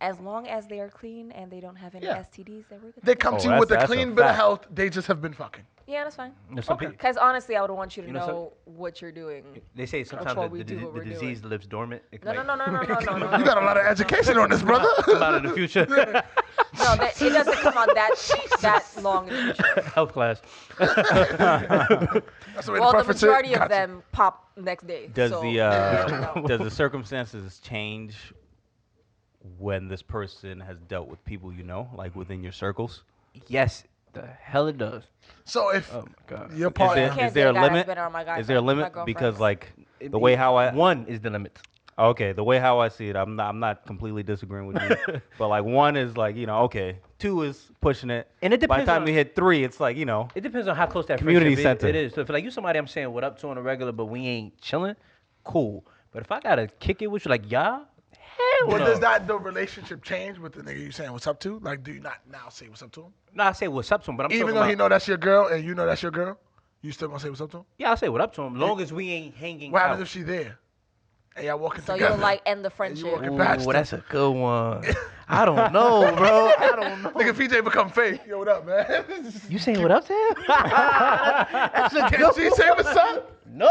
As long as they are clean and they don't have any Yeah. STDs, then we're good. They come Oh, to you with a that's a clean bit of fact. health. They just have been fucking. Yeah, that's fine. You know, some Okay. people- Because honestly, I would want you to You know, know what you're doing. They say sometimes why that we do what the we're disease doing. lives dormant. It No, might no. You got a lot of education on this, brother. come out in the future. No, it doesn't come out that long in the future. Health class. That's the way Well, to the preference it. majority of Gotcha. them pop next day. Does so, the no. does the circumstances change when this person has dealt with people you know, like within your circles? Yes, the hell it does. So if Oh my god. your Is partner, there, can't is there a date a guy that's limit? been around my guy Is there a friends, my limit? Because girlfriends. like the way how I one is the limit. okay, the way how I see it, I'm not completely disagreeing with you, but like 1 is like okay, 2 is pushing it, And it by the depends time on- we hit 3, it's like It depends on how close that Community friendship center. It is. So if like you somebody I'm saying what up to on a regular, but we ain't chilling, cool. But if I gotta kick it with you, like y'all, hell well, no. does that the relationship change with the nigga you saying what's up to? Like, do you not now say what's up to him? No, I say what's up to him, but I'm Even talking though about, he know that's your girl and you know that's your girl, you still gonna say what's up to him? yeah, I say what up to him, long as we ain't hanging What out. happens if she there? And y'all walking So together. you'll like end the you friendship. walking past Ooh, them. that's a good one. I don't know, bro. I don't know. Nigga, PJ become fake. Yo, what up, man? You saying what up to him? That's a Can good she say what's up? No.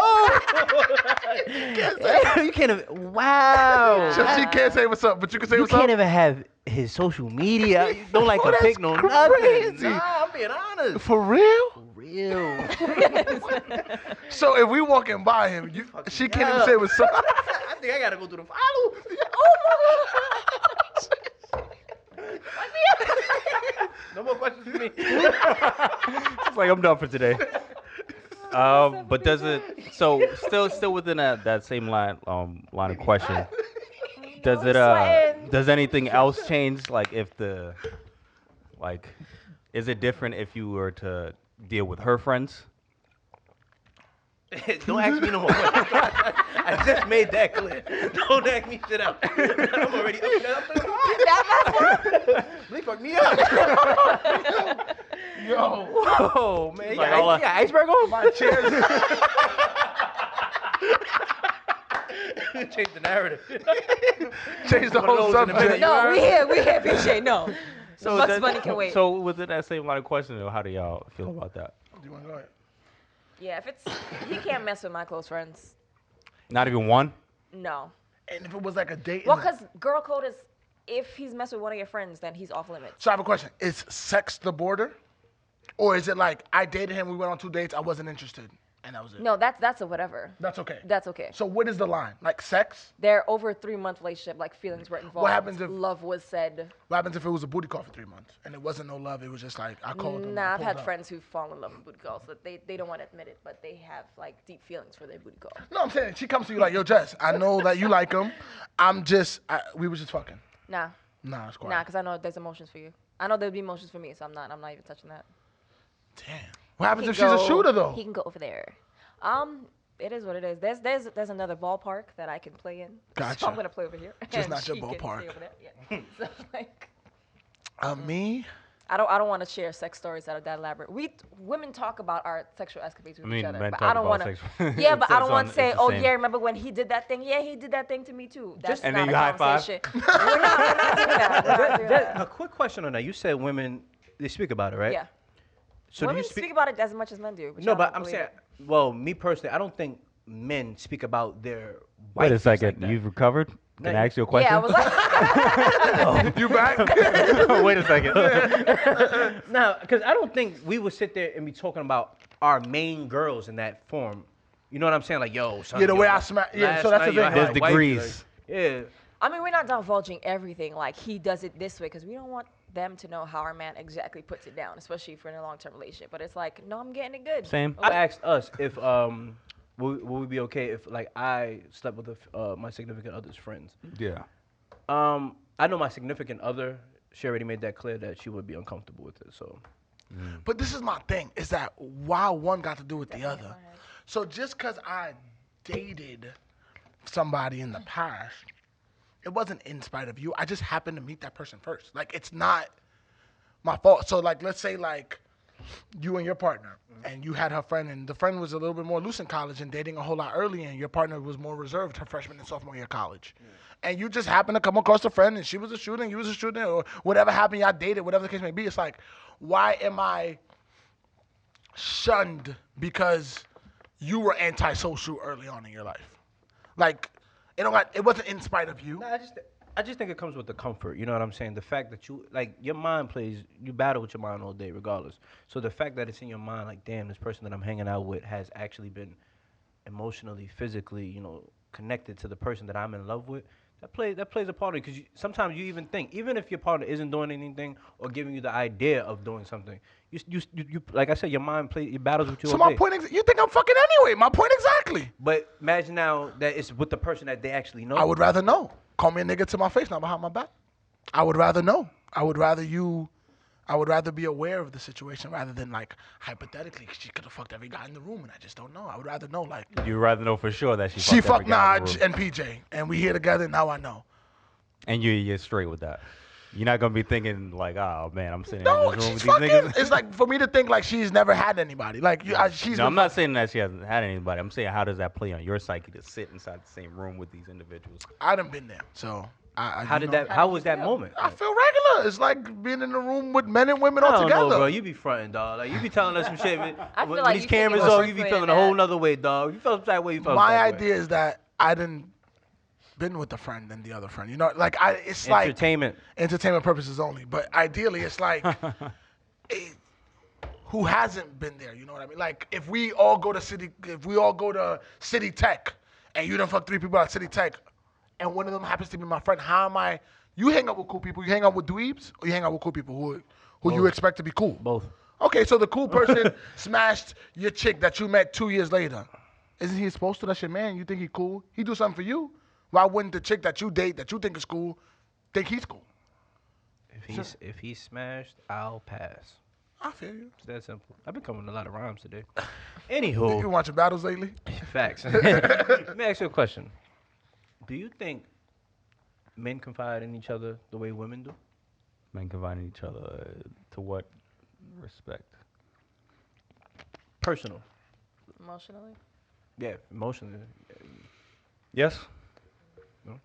You can't even. Wow. She can't say what's up, but you can say You what's can't up. even have his social media. You don't like Oh, a pic, that's no crazy. nothing. Nah, I'm being honest. For real? For real. So if we walking by him, she can't even up. say what's up. I think I gotta go through the follow. No more questions for me. it's like I'm done for today. But does it still within that same line of question? Does it sweating. does anything else change? Like if is it different if you were to deal with her friends? Don't ask me no more questions. I just made that clear. Don't ask me shit out. I'm already They fucked me up. Yo, Oh man, Like all you got iceberg on? my chairs. Change the narrative. Change the One of whole those in the subject. middle. No, we here, PJ. No. Bugs does- Bunny can wait. So within that same line of question, how do y'all feel about that? You wanna go ahead? Yeah, if he can't mess with my close friends. Not even one? No. And if it was like a date. Well, because girl code is if he's messing with one of your friends, then he's off limits. So I have a question. Is sex the border? Or is it like, I dated him, we went on 2 dates, I wasn't interested, and that was it? No, that's a whatever. That's okay. That's okay. So what is the line? Like sex? They're over a 3-month relationship, like feelings were involved. happens if- love was said? What happens if it was a booty call for 3 months? And it wasn't no love, it was just like, I called him. Nah, I've pulled had up. friends who fall in love with booty calls, but they don't want to admit it, but they have like deep feelings for their booty call. No, I'm saying, she comes to you like, yo, Jess, I know that you like him. We was just fucking. Nah, Nah, it's quiet. nah, because I know there's emotions for you. I know there'll be emotions for me, so I'm not even touching that. Damn. What happens He if she's a go- shooter though? He can go over there. It is what it is. There's another ballpark that I can play in. Gotcha. So I'm gonna play over here. Just and not your she can ballpark. stay over there. Yeah. So like, Me? I don't want to share sex stories that are that elaborate. Women talk about our sexual escapades with each other, men but talk I don't about want to. sexual- Yeah, but I don't it's want on- to say, it's the oh same. yeah, remember when he did that thing? Yeah, he did that thing to me too. That's And not then you a high five? conversation. we're not doing that. We're not doing that. A quick question on that. You said women they speak about it, right? Yeah. So Women do you speak about it as much as men do. No, y'all but don't I'm believe saying, it. well, me personally, I don't think men speak about their. Wait a wifeys second. like that. You've recovered? Can No, I ask you a question? Yeah, I was like, You back? Wait a second. No, because I don't think we would sit there and be talking about our main girls in that form. You know what I'm saying? Like, yo, son, Yeah, the yo, way I smack. Yeah, last so that's the night, yo, I thing. had There's my wife, degrees. like, yeah. I mean, we're not divulging everything. Like he does it this way because we don't want them to know how our man exactly puts it down, especially if we're in a long-term relationship. But it's like, no, I'm getting it good. Same. I asked us if would we be okay if like I slept with my significant other's friends. Yeah. I know my significant other. She already made that clear that she would be uncomfortable with it. So But this is my thing: is that why one got to do with the other. So just because I dated somebody in the past, it wasn't in spite of you. I just happened to meet that person first. Like it's not my fault. So like, let's say like you and your partner, and you had her friend, and the friend was a little bit more loose in college and dating a whole lot earlier, and your partner was more reserved her freshman and sophomore year of college. And you just happened to come across a friend, and she was a student, and you was a student, or whatever happened, y'all dated, whatever the case may be. It's like, why am I shunned because you were antisocial early on in your life? Like, it wasn't in spite of you. no, I just think it comes with the comfort. You know what I'm saying? The fact that you like your mind you battle with your mind all day regardless. So the fact that it's in your mind, like, damn, this person that I'm hanging out with has actually been emotionally, physically, connected to the person that I'm in love with. That plays a part of it because sometimes you even think, even if your partner isn't doing anything or giving you the idea of doing something, you like I said, your mind your battles with you. So all my day. point, you think I'm fucking anyway. My point exactly. But imagine now that it's with the person that they actually know. I would rather know. Call me a nigga to my face, not behind my back. I would rather know. I would rather be aware of the situation rather than like hypothetically she could have fucked every guy in the room and I just don't know. I would rather know like You'd rather know for sure that she she fucked fucked every guy in Naj the room. and PJ and we here together. Now I know. And you're straight with that. You're not gonna be thinking like, oh man, I'm sitting No, in this room she's with these fucking. niggas. It's like for me to think like she's never had anybody. Like she's. No, I'm not saying that she hasn't had anybody. I'm saying how does that play on your psyche to sit inside the same room with these individuals? I done been there, so. How was that moment? I feel regular. It's like being in the room with men and women I all don't together. know, bro. You be fronting, dog. Like you be telling us some shit. I feel when like these you taking cameras it off, you be personally feeling in a whole that. nother way, dog. You felt that way. You felt My that idea is that I didn't been with the friend and the other friend. You know, like it's like entertainment. entertainment purposes only. But ideally, it's like who hasn't been there? You know what I mean? Like if we all go to City Tech, and you done fuck 3 people at City Tech, and one of them happens to be my friend, how am I? You hang out with cool people. You hang out with dweebs, or you hang out with cool people who you expect to be cool. Both. Okay, so the cool person smashed your chick that you met 2 years later. Isn't he supposed to? That's your man. You think he cool? He do something for you. Why wouldn't the chick that you date, that you think is cool, think he's cool? If he's smashed, I'll pass. I feel you. It's that simple. I've been coming with a lot of rhymes today. You Anywho, been watching battles lately? facts. Let me ask you a question. Do you think men confide in each other the way women do? Men confide in each other to what respect? Personal. Emotionally. Yeah, emotionally. Yes. No?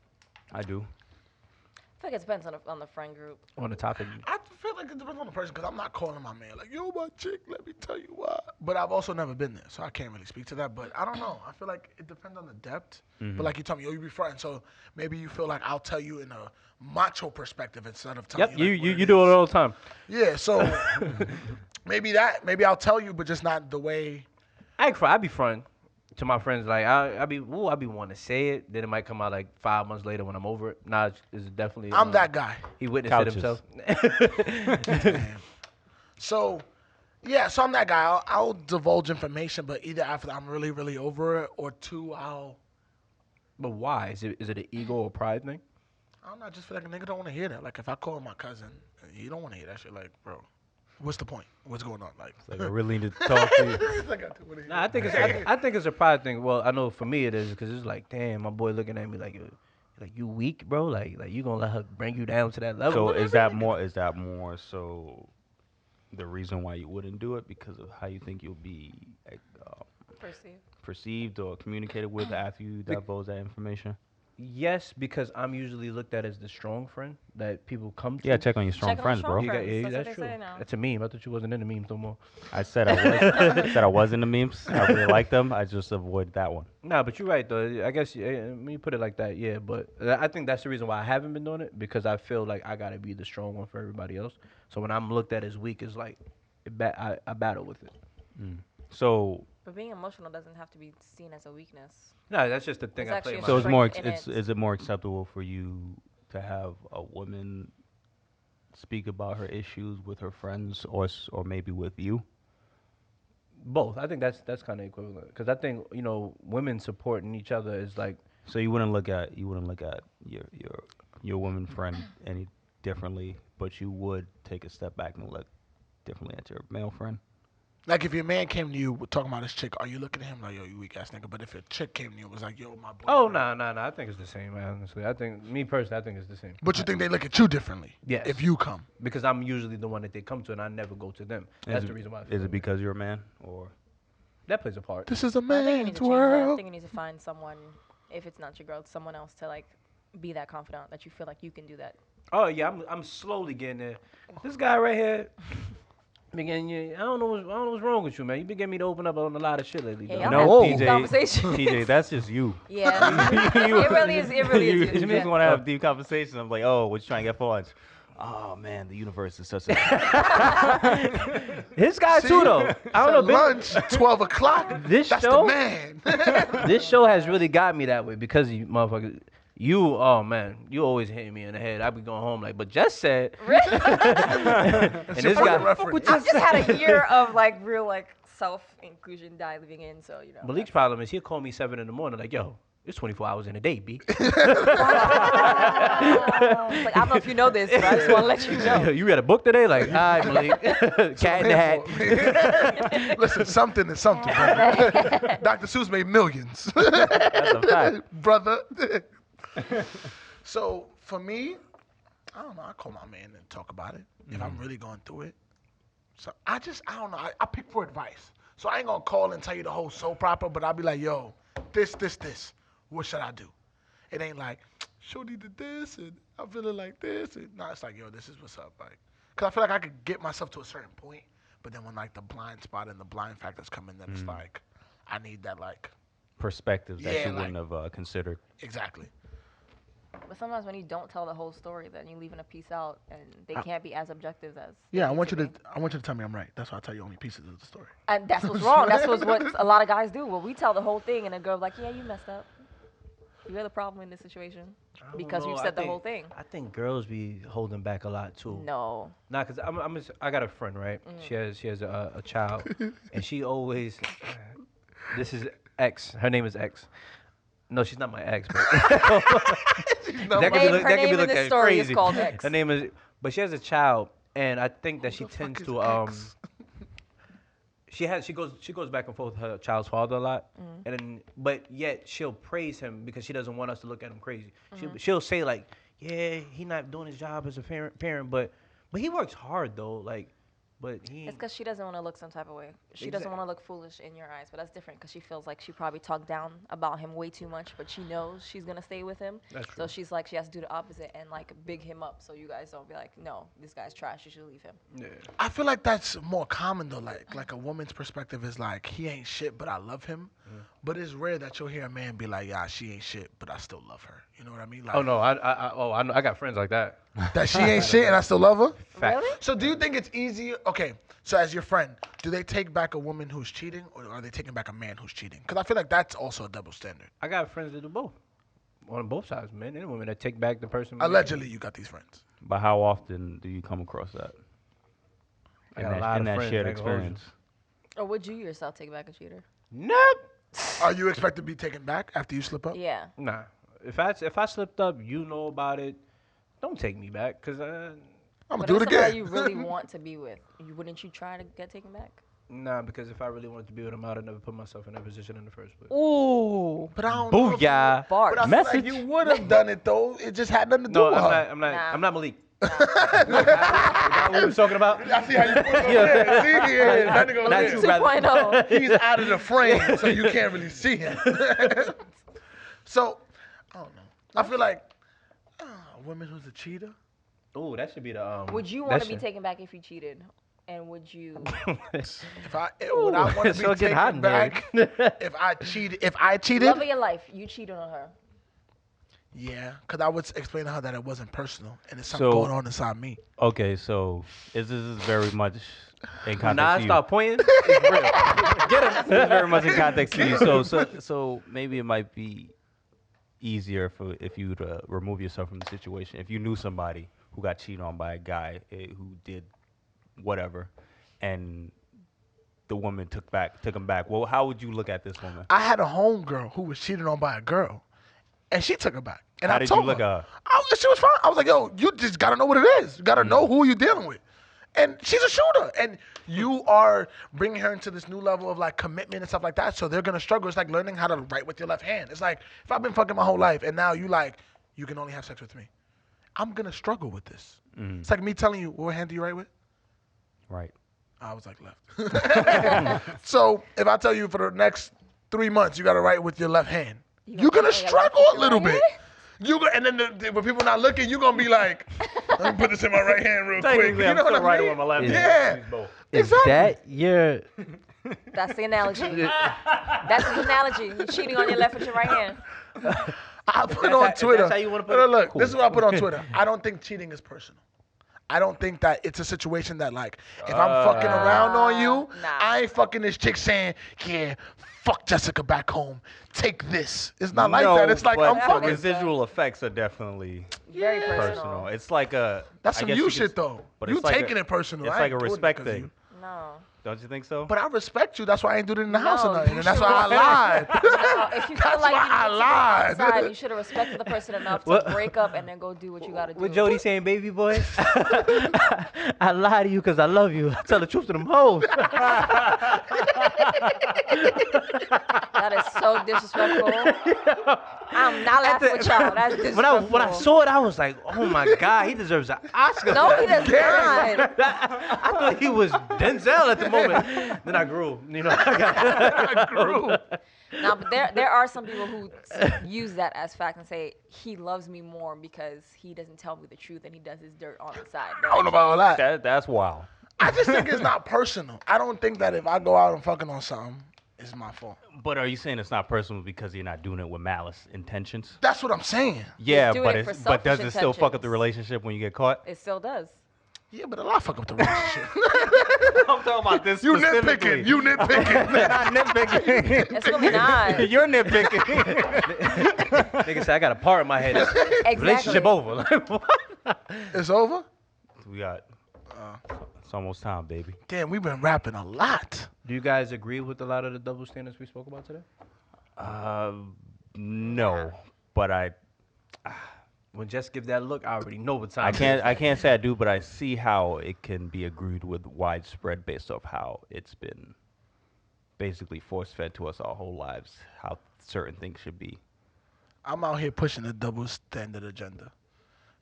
I do. I feel like it depends on the friend group. On the topic. I feel like it depends on the person because I'm not calling my man like, yo, my chick, let me tell you why. But I've also never been there, so I can't really speak to that. But I don't know. I feel like it depends on the depth. But like you told me, yo, you be friends, so maybe you feel like I'll tell you in a macho perspective instead of telling Yep, you. Like, what you do it all the time. Yeah, so maybe I'll tell you, but just not the way. I be front to my friends. Like I be wanting to say it. Then it might come out like 5 months later when I'm over it. Nah, it's definitely. I'm that guy. He witnessed Couches. it himself. So, yeah, so I'm that guy. I'll divulge information, but either after I'm really, really over it, or 2, But why? Is it an ego or pride thing? I don't know. I just feel like a nigga don't want to hear that. Like if I call my cousin, he don't want to hear that shit. Like, bro, What's the point? What's going on? Like, It's like I really need to talk to you. It's like, I don't wanna hear Nah, I think it's I think it's a pride thing. Well, I know for me it is because it's like, damn, my boy looking at me like you weak, bro. Like you gonna let her bring you down to that level? So is that more so the reason why you wouldn't do it because of how you think you'll be like, Perceive. perceived or communicated with after you divulge that information? Yes, because I'm usually looked at as the strong friend that people come to. Yeah, check on your strong Check on friends, strong bro. friends. Yeah, That's what that's they true. say now. That's a meme. I thought you wasn't in the memes no more. I said I was. Said I was in the memes. I really like them. I just avoided that one. Nah, but you're right though. I guess when you put it like that, yeah. But I think that's the reason why I haven't been doing it because I feel like I gotta be the strong one for everybody else. So when I'm looked at as weak, it's like I battle with it. So But being emotional doesn't have to be seen as a weakness. No, that's just the thing It's I play. actually in a my so it's head. more strength in is it more acceptable for you to have a woman speak about her issues with her friends or maybe with you? Both. I think that's kind of equivalent because I think women supporting each other is like So you wouldn't look at your woman friend any differently, but you would take a step back and look differently at your male friend. Like if your man came to you talking about his chick, are you looking at him like, yo, you weak ass nigga? But if a chick came to you and was like, yo, my boy. oh no. I think it's the same. Honestly, I think me personally, I think it's the same. But you think they look at you differently? Yes. If you come. Because I'm usually the one that they come to, and I never go to them. That's the reason why. I feel Is it that way. because you're a man or? That plays a part? This is a I think you need man's to change that. I world. think you need to find someone, if it's not your girl, someone else to like be that confidant that you feel like you can do that. Oh yeah, I'm slowly getting there. This guy right here, I don't know what's wrong with you, man. You been getting me to open up on a lot of shit lately. Yeah, though. y'all No, have deep PJ. conversations. TJ, that's just you. Yeah, it really is. It really is. You just want to have deep conversations. I'm like, oh, what you trying to get for lunch? Oh man, the universe is such a. His guy See? too though. I don't know. Lunch, 12 o'clock. This That's show- the man. This show has really got me that way because you motherfuckers. Oh man, you always hitting me in the head. I be going home like, but just said. And this your guy, reference. I've just had a year of like real like self-inclusion diving in, so you know. Malik's problem is he'll call me 7 in the morning like, yo, it's 24 hours in a day, B. It's like, I don't know if you know this, but I just want to let you know. You read a book today? Like, all right, Malik. Cat in the hat. Listen, something is something, brother. Dr. Seuss made millions. That's a fact. Brother. So, for me, I don't know. I call my man and talk about it if I'm really going through it. So, I don't know. I pick for advice. So, I ain't going to call and tell you the whole soap opera, but I'll be like, yo, this. What should I do? It ain't like, Shorty did this, and I'm feeling like this. And no, it's like, yo, this is what's up. Like, because I feel like I could get myself to a certain point, but then when, like, the blind spot and the blind factors come in, then it's like, I need that, like, Perspectives that Yeah, you like- wouldn't have considered. exactly. But sometimes when you don't tell the whole story, then you're leaving a piece out, and they can't be as objective as. they Yeah, I need want you to be. tell me I'm right. That's why I tell you only pieces of the story. And that's what's wrong. That's what a lot of guys do. Well, we tell the whole thing, and the girl's like, "Yeah, you messed up. You're the problem in this situation because you said the whole thing." I think girls be holding back a lot too. No. Nah, cause I got a friend, right? She has a child, and she always. This is X. Her name is X. No, she's not my ex. But that Her name in looked this at story is crazy. called X. Her name is, but she has a child, and I think that she tends to she goes back and forth with her child's father a lot, and then, but yet she'll praise him because she doesn't want us to look at him crazy. She'll say like, yeah, he not doing his job as a parent, but he works hard though, like. But he. It's because she doesn't want to look some type of way. She doesn't want to look foolish in your eyes, but that's different because she feels like she probably talked down about him way too much, but she knows she's gonna stay with him. That's So true. she's like, she has to do the opposite and like big him up, so you guys don't be like, no, this guy's trash. You should leave him. Yeah. I feel like that's more common though. Like a woman's perspective is like, he ain't shit, but I love him. But it's rare that you'll hear a man be like, yeah, she ain't shit, but I still love her. You know what I mean? Like, Oh no, I know, I got friends like that. that she ain't shit and I still love her. Fact. Really? So do you think it's easier? Okay, so as your friend, do they take back a woman who's cheating, or are they taking back a man who's cheating? Because I feel like that's also a double standard. I got friends that do both. On both sides, men and women that take back the person. Allegedly, you got these friends. But how often do you come across that? I got a lot in of that friends, shared I ain't gonna hold you. experience. Or would you yourself take back a cheater? Nope. Are you expected to be taken back after you slip up? Yeah. Nah. If I slipped up, you know about it. Don't take me back, cause I'm But gonna do if it somebody again. you really want to be with, wouldn't you try to get taken back? Nah, because if I really wanted to be with him, I'd have never put myself in that position in the first place. Ooh. But I don't know if you, Booyah. Bars. but I feel Message. like you would have done it though. It just had nothing to do No, with I'm her. not. I'm not. Nah. I'm not Malik. Nah. Is that what we was talking about? I see how you put it over there. See, yeah, that nigga over Not there. you, brother. 2.0. He's out of the frame, so you can't really see him. So, I don't know. I feel like a woman who's a cheater. Ooh, that should be the. Would you want to be taken back if you cheated? And would you? If I would I want it's to be getting hot taken in back here. if I cheated, Love of your life, you cheated on her. yeah, because I would explain to her that it wasn't personal and it's something So- going on inside me. Okay, so this is very much in context Nah, to you. start pointing. It's real. Get him. This is very much in context to you. So maybe it might be easier if you to remove yourself from the situation. If you knew somebody who got cheated on by a guy who did whatever, and the woman took him back. Well, how would you look at this woman? I had a homegirl who was cheated on by a girl, and she took her back. And How I did told you look her, at her? She was fine. I was like, yo, you just gotta know what it is. You gotta know who you're dealing with. And she's a shooter, and you are bringing her into this new level of like commitment and stuff like that. So they're gonna struggle. It's like learning how to write with your left hand. It's like if I've been fucking my whole life, and now you can only have sex with me. I'm gonna struggle with this. It's like me telling you, what hand do you write with? Right. I was like left. So if I tell you for the next 3 months you gotta write with your left hand, you're gonna struggle a little bit. And then when people not looking, you're gonna be like, let me put this in my right hand real quick. Technically, You I'm know still what I writing mean? with my left hand. Yeah. Use both. Is Exactly. that your? That's the analogy. That's the analogy. You're cheating on your left with your right hand. I put That's on how- if Twitter. that's how you wanna put No, it, look, cool. this is what I put on Twitter. I don't think cheating is personal. I don't think that it's a situation that like if I'm fucking around on you, Nah. I ain't fucking this chick saying, yeah, fuck Jessica back home. Take this. It's not like No, that. It's like but I'm the fucking. residual effects are definitely Very personal. personal. It's like a. That's I some guess you could shit s- though. But You it's like taking it personal. It's I like ain't a doing it respect 'cause of thing. you. No. Don't you think so? But I respect you. That's why I ain't do it in the house or No, nothing. you And that's should why I lied. No, if you feel That's like why you I need to lied. go outside, you should have respected the person enough to What? break up and then go do what you gotta do. What Jody saying, baby boy? I lie to you because I love you. I tell the truth to them hoes. That is so disrespectful. I'm not laughing with y'all. That's disrespectful. when I saw it, I was like, oh my God, he deserves an Oscar. No, for he that. does not. I thought he was Denzel at the moment. Then I grew. You know, I grew. Now, but there are some people who use that as fact and say he loves me more because he doesn't tell me the truth and he does his dirt on the side. I don't know about all that. That's wild. I just think it's not personal. I don't think that if I go out and fucking on something, it's my fault. But are you saying it's not personal because you're not doing it with malice intentions? That's what I'm saying. Yeah, doing but it for but does it selfish still fuck up the intentions. relationship when you get caught? It still does. Yeah, but a lot fuck up the relationship. I'm talking about this You specifically. nitpicking. You nitpicking. I'm not nitpicking. It's really not. You're nitpicking. Nigga said I got a part in my head. Exactly. Relationship over. Like, what? It's over? We got. It's almost time, baby. Damn, we've been rapping a lot. Do you guys agree with a lot of the double standards we spoke about today? No, but When Jess give that look, I already know what time. I it is. can't say I do, but I see how it can be agreed with widespread based off how it's been basically force fed to us our whole lives, how certain things should be. I'm out here pushing the double standard agenda.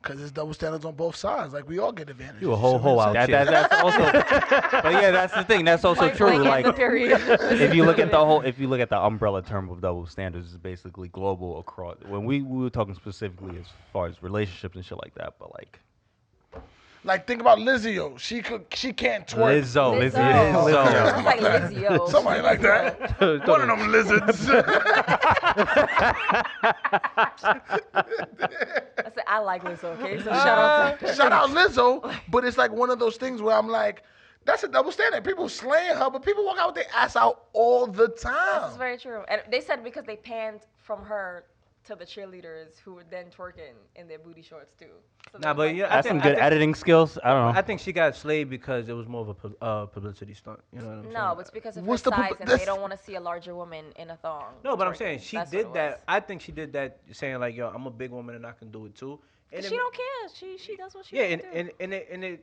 Because there's double standards on both sides. Like, we all get advantages. You a whole see what I'm hoe saying? out here. That's also, but yeah, that's the thing. That's also Point true. blank, Like, end of period. if you look at the umbrella term of double standards, is basically global across. When we were talking specifically as far as relationships and shit like that, but like, Like, think about Lizzie-O. She can't twerk. Lizzo. Lizzo. Lizzo. Sounds like Lizzie-O. Somebody like that. One of them lizards. I said I like Lizzo, okay? So shout out to Shout out Lizzo. But it's like one of those things where I'm like, that's a double standard. People slaying her, but people walk out with their ass out all the time. This is very true. And they said because they panned from her to the cheerleaders who were then twerking in their booty shorts too. So Nah, that's but like- yeah, That's some good editing skills. I don't know. I think she got slayed because it was more of a publicity stunt. You know what I'm saying? No, it's because of What's her the size, pub- and that's- they don't want to see a larger woman in a thong. No, but I'm twerking. saying she That's what did it that. was. I think she did that, saying like, "Yo, I'm a big woman and I can do it too." And She don't care. She does what she Yeah, wants to do. and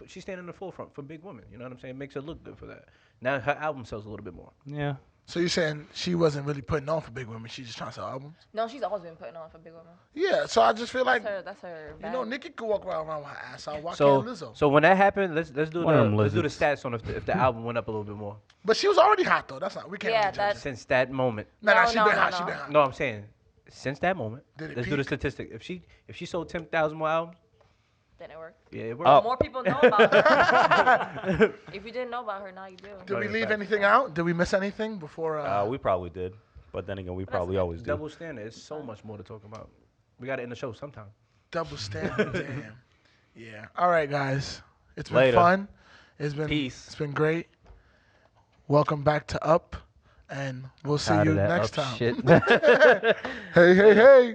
she's standing in the forefront for big women. You know what I'm saying? It makes her look good for that. Now her album sells a little bit more. Yeah. So you're saying she wasn't really putting on for big women? She's just trying to sell albums? No, she's always been putting on for big women. Yeah. So I just feel like That's her. you know, bag. Nicki could walk around with her ass out. Why So can't Lizzo? so when that happened, let's do One of them the lizards. stats on if the album went up a little bit more. But she was already hot though. That's not. We can't. Yeah, really judge that- it. Since that moment. Nah, No, she no, been no, hot. no. She been hot. No, I'm saying since that moment. Did it Let's do the peak? statistic. If she sold 10,000 more albums, Then it worked. yeah, it worked. Oh. More people know about her. If you didn't know about her, now you do. Did we Right, leave facts. anything out? Did we miss anything before? We probably did, but then again, we probably always do. Double standard. It's so much more to talk about. We got to end the show sometime. Double standard. Damn. Yeah. All right, guys. It's been Later. fun. It's been Peace. It's been great. Welcome back to Up, and we'll see Tired you of that next up time. shit. Hey, hey, hey.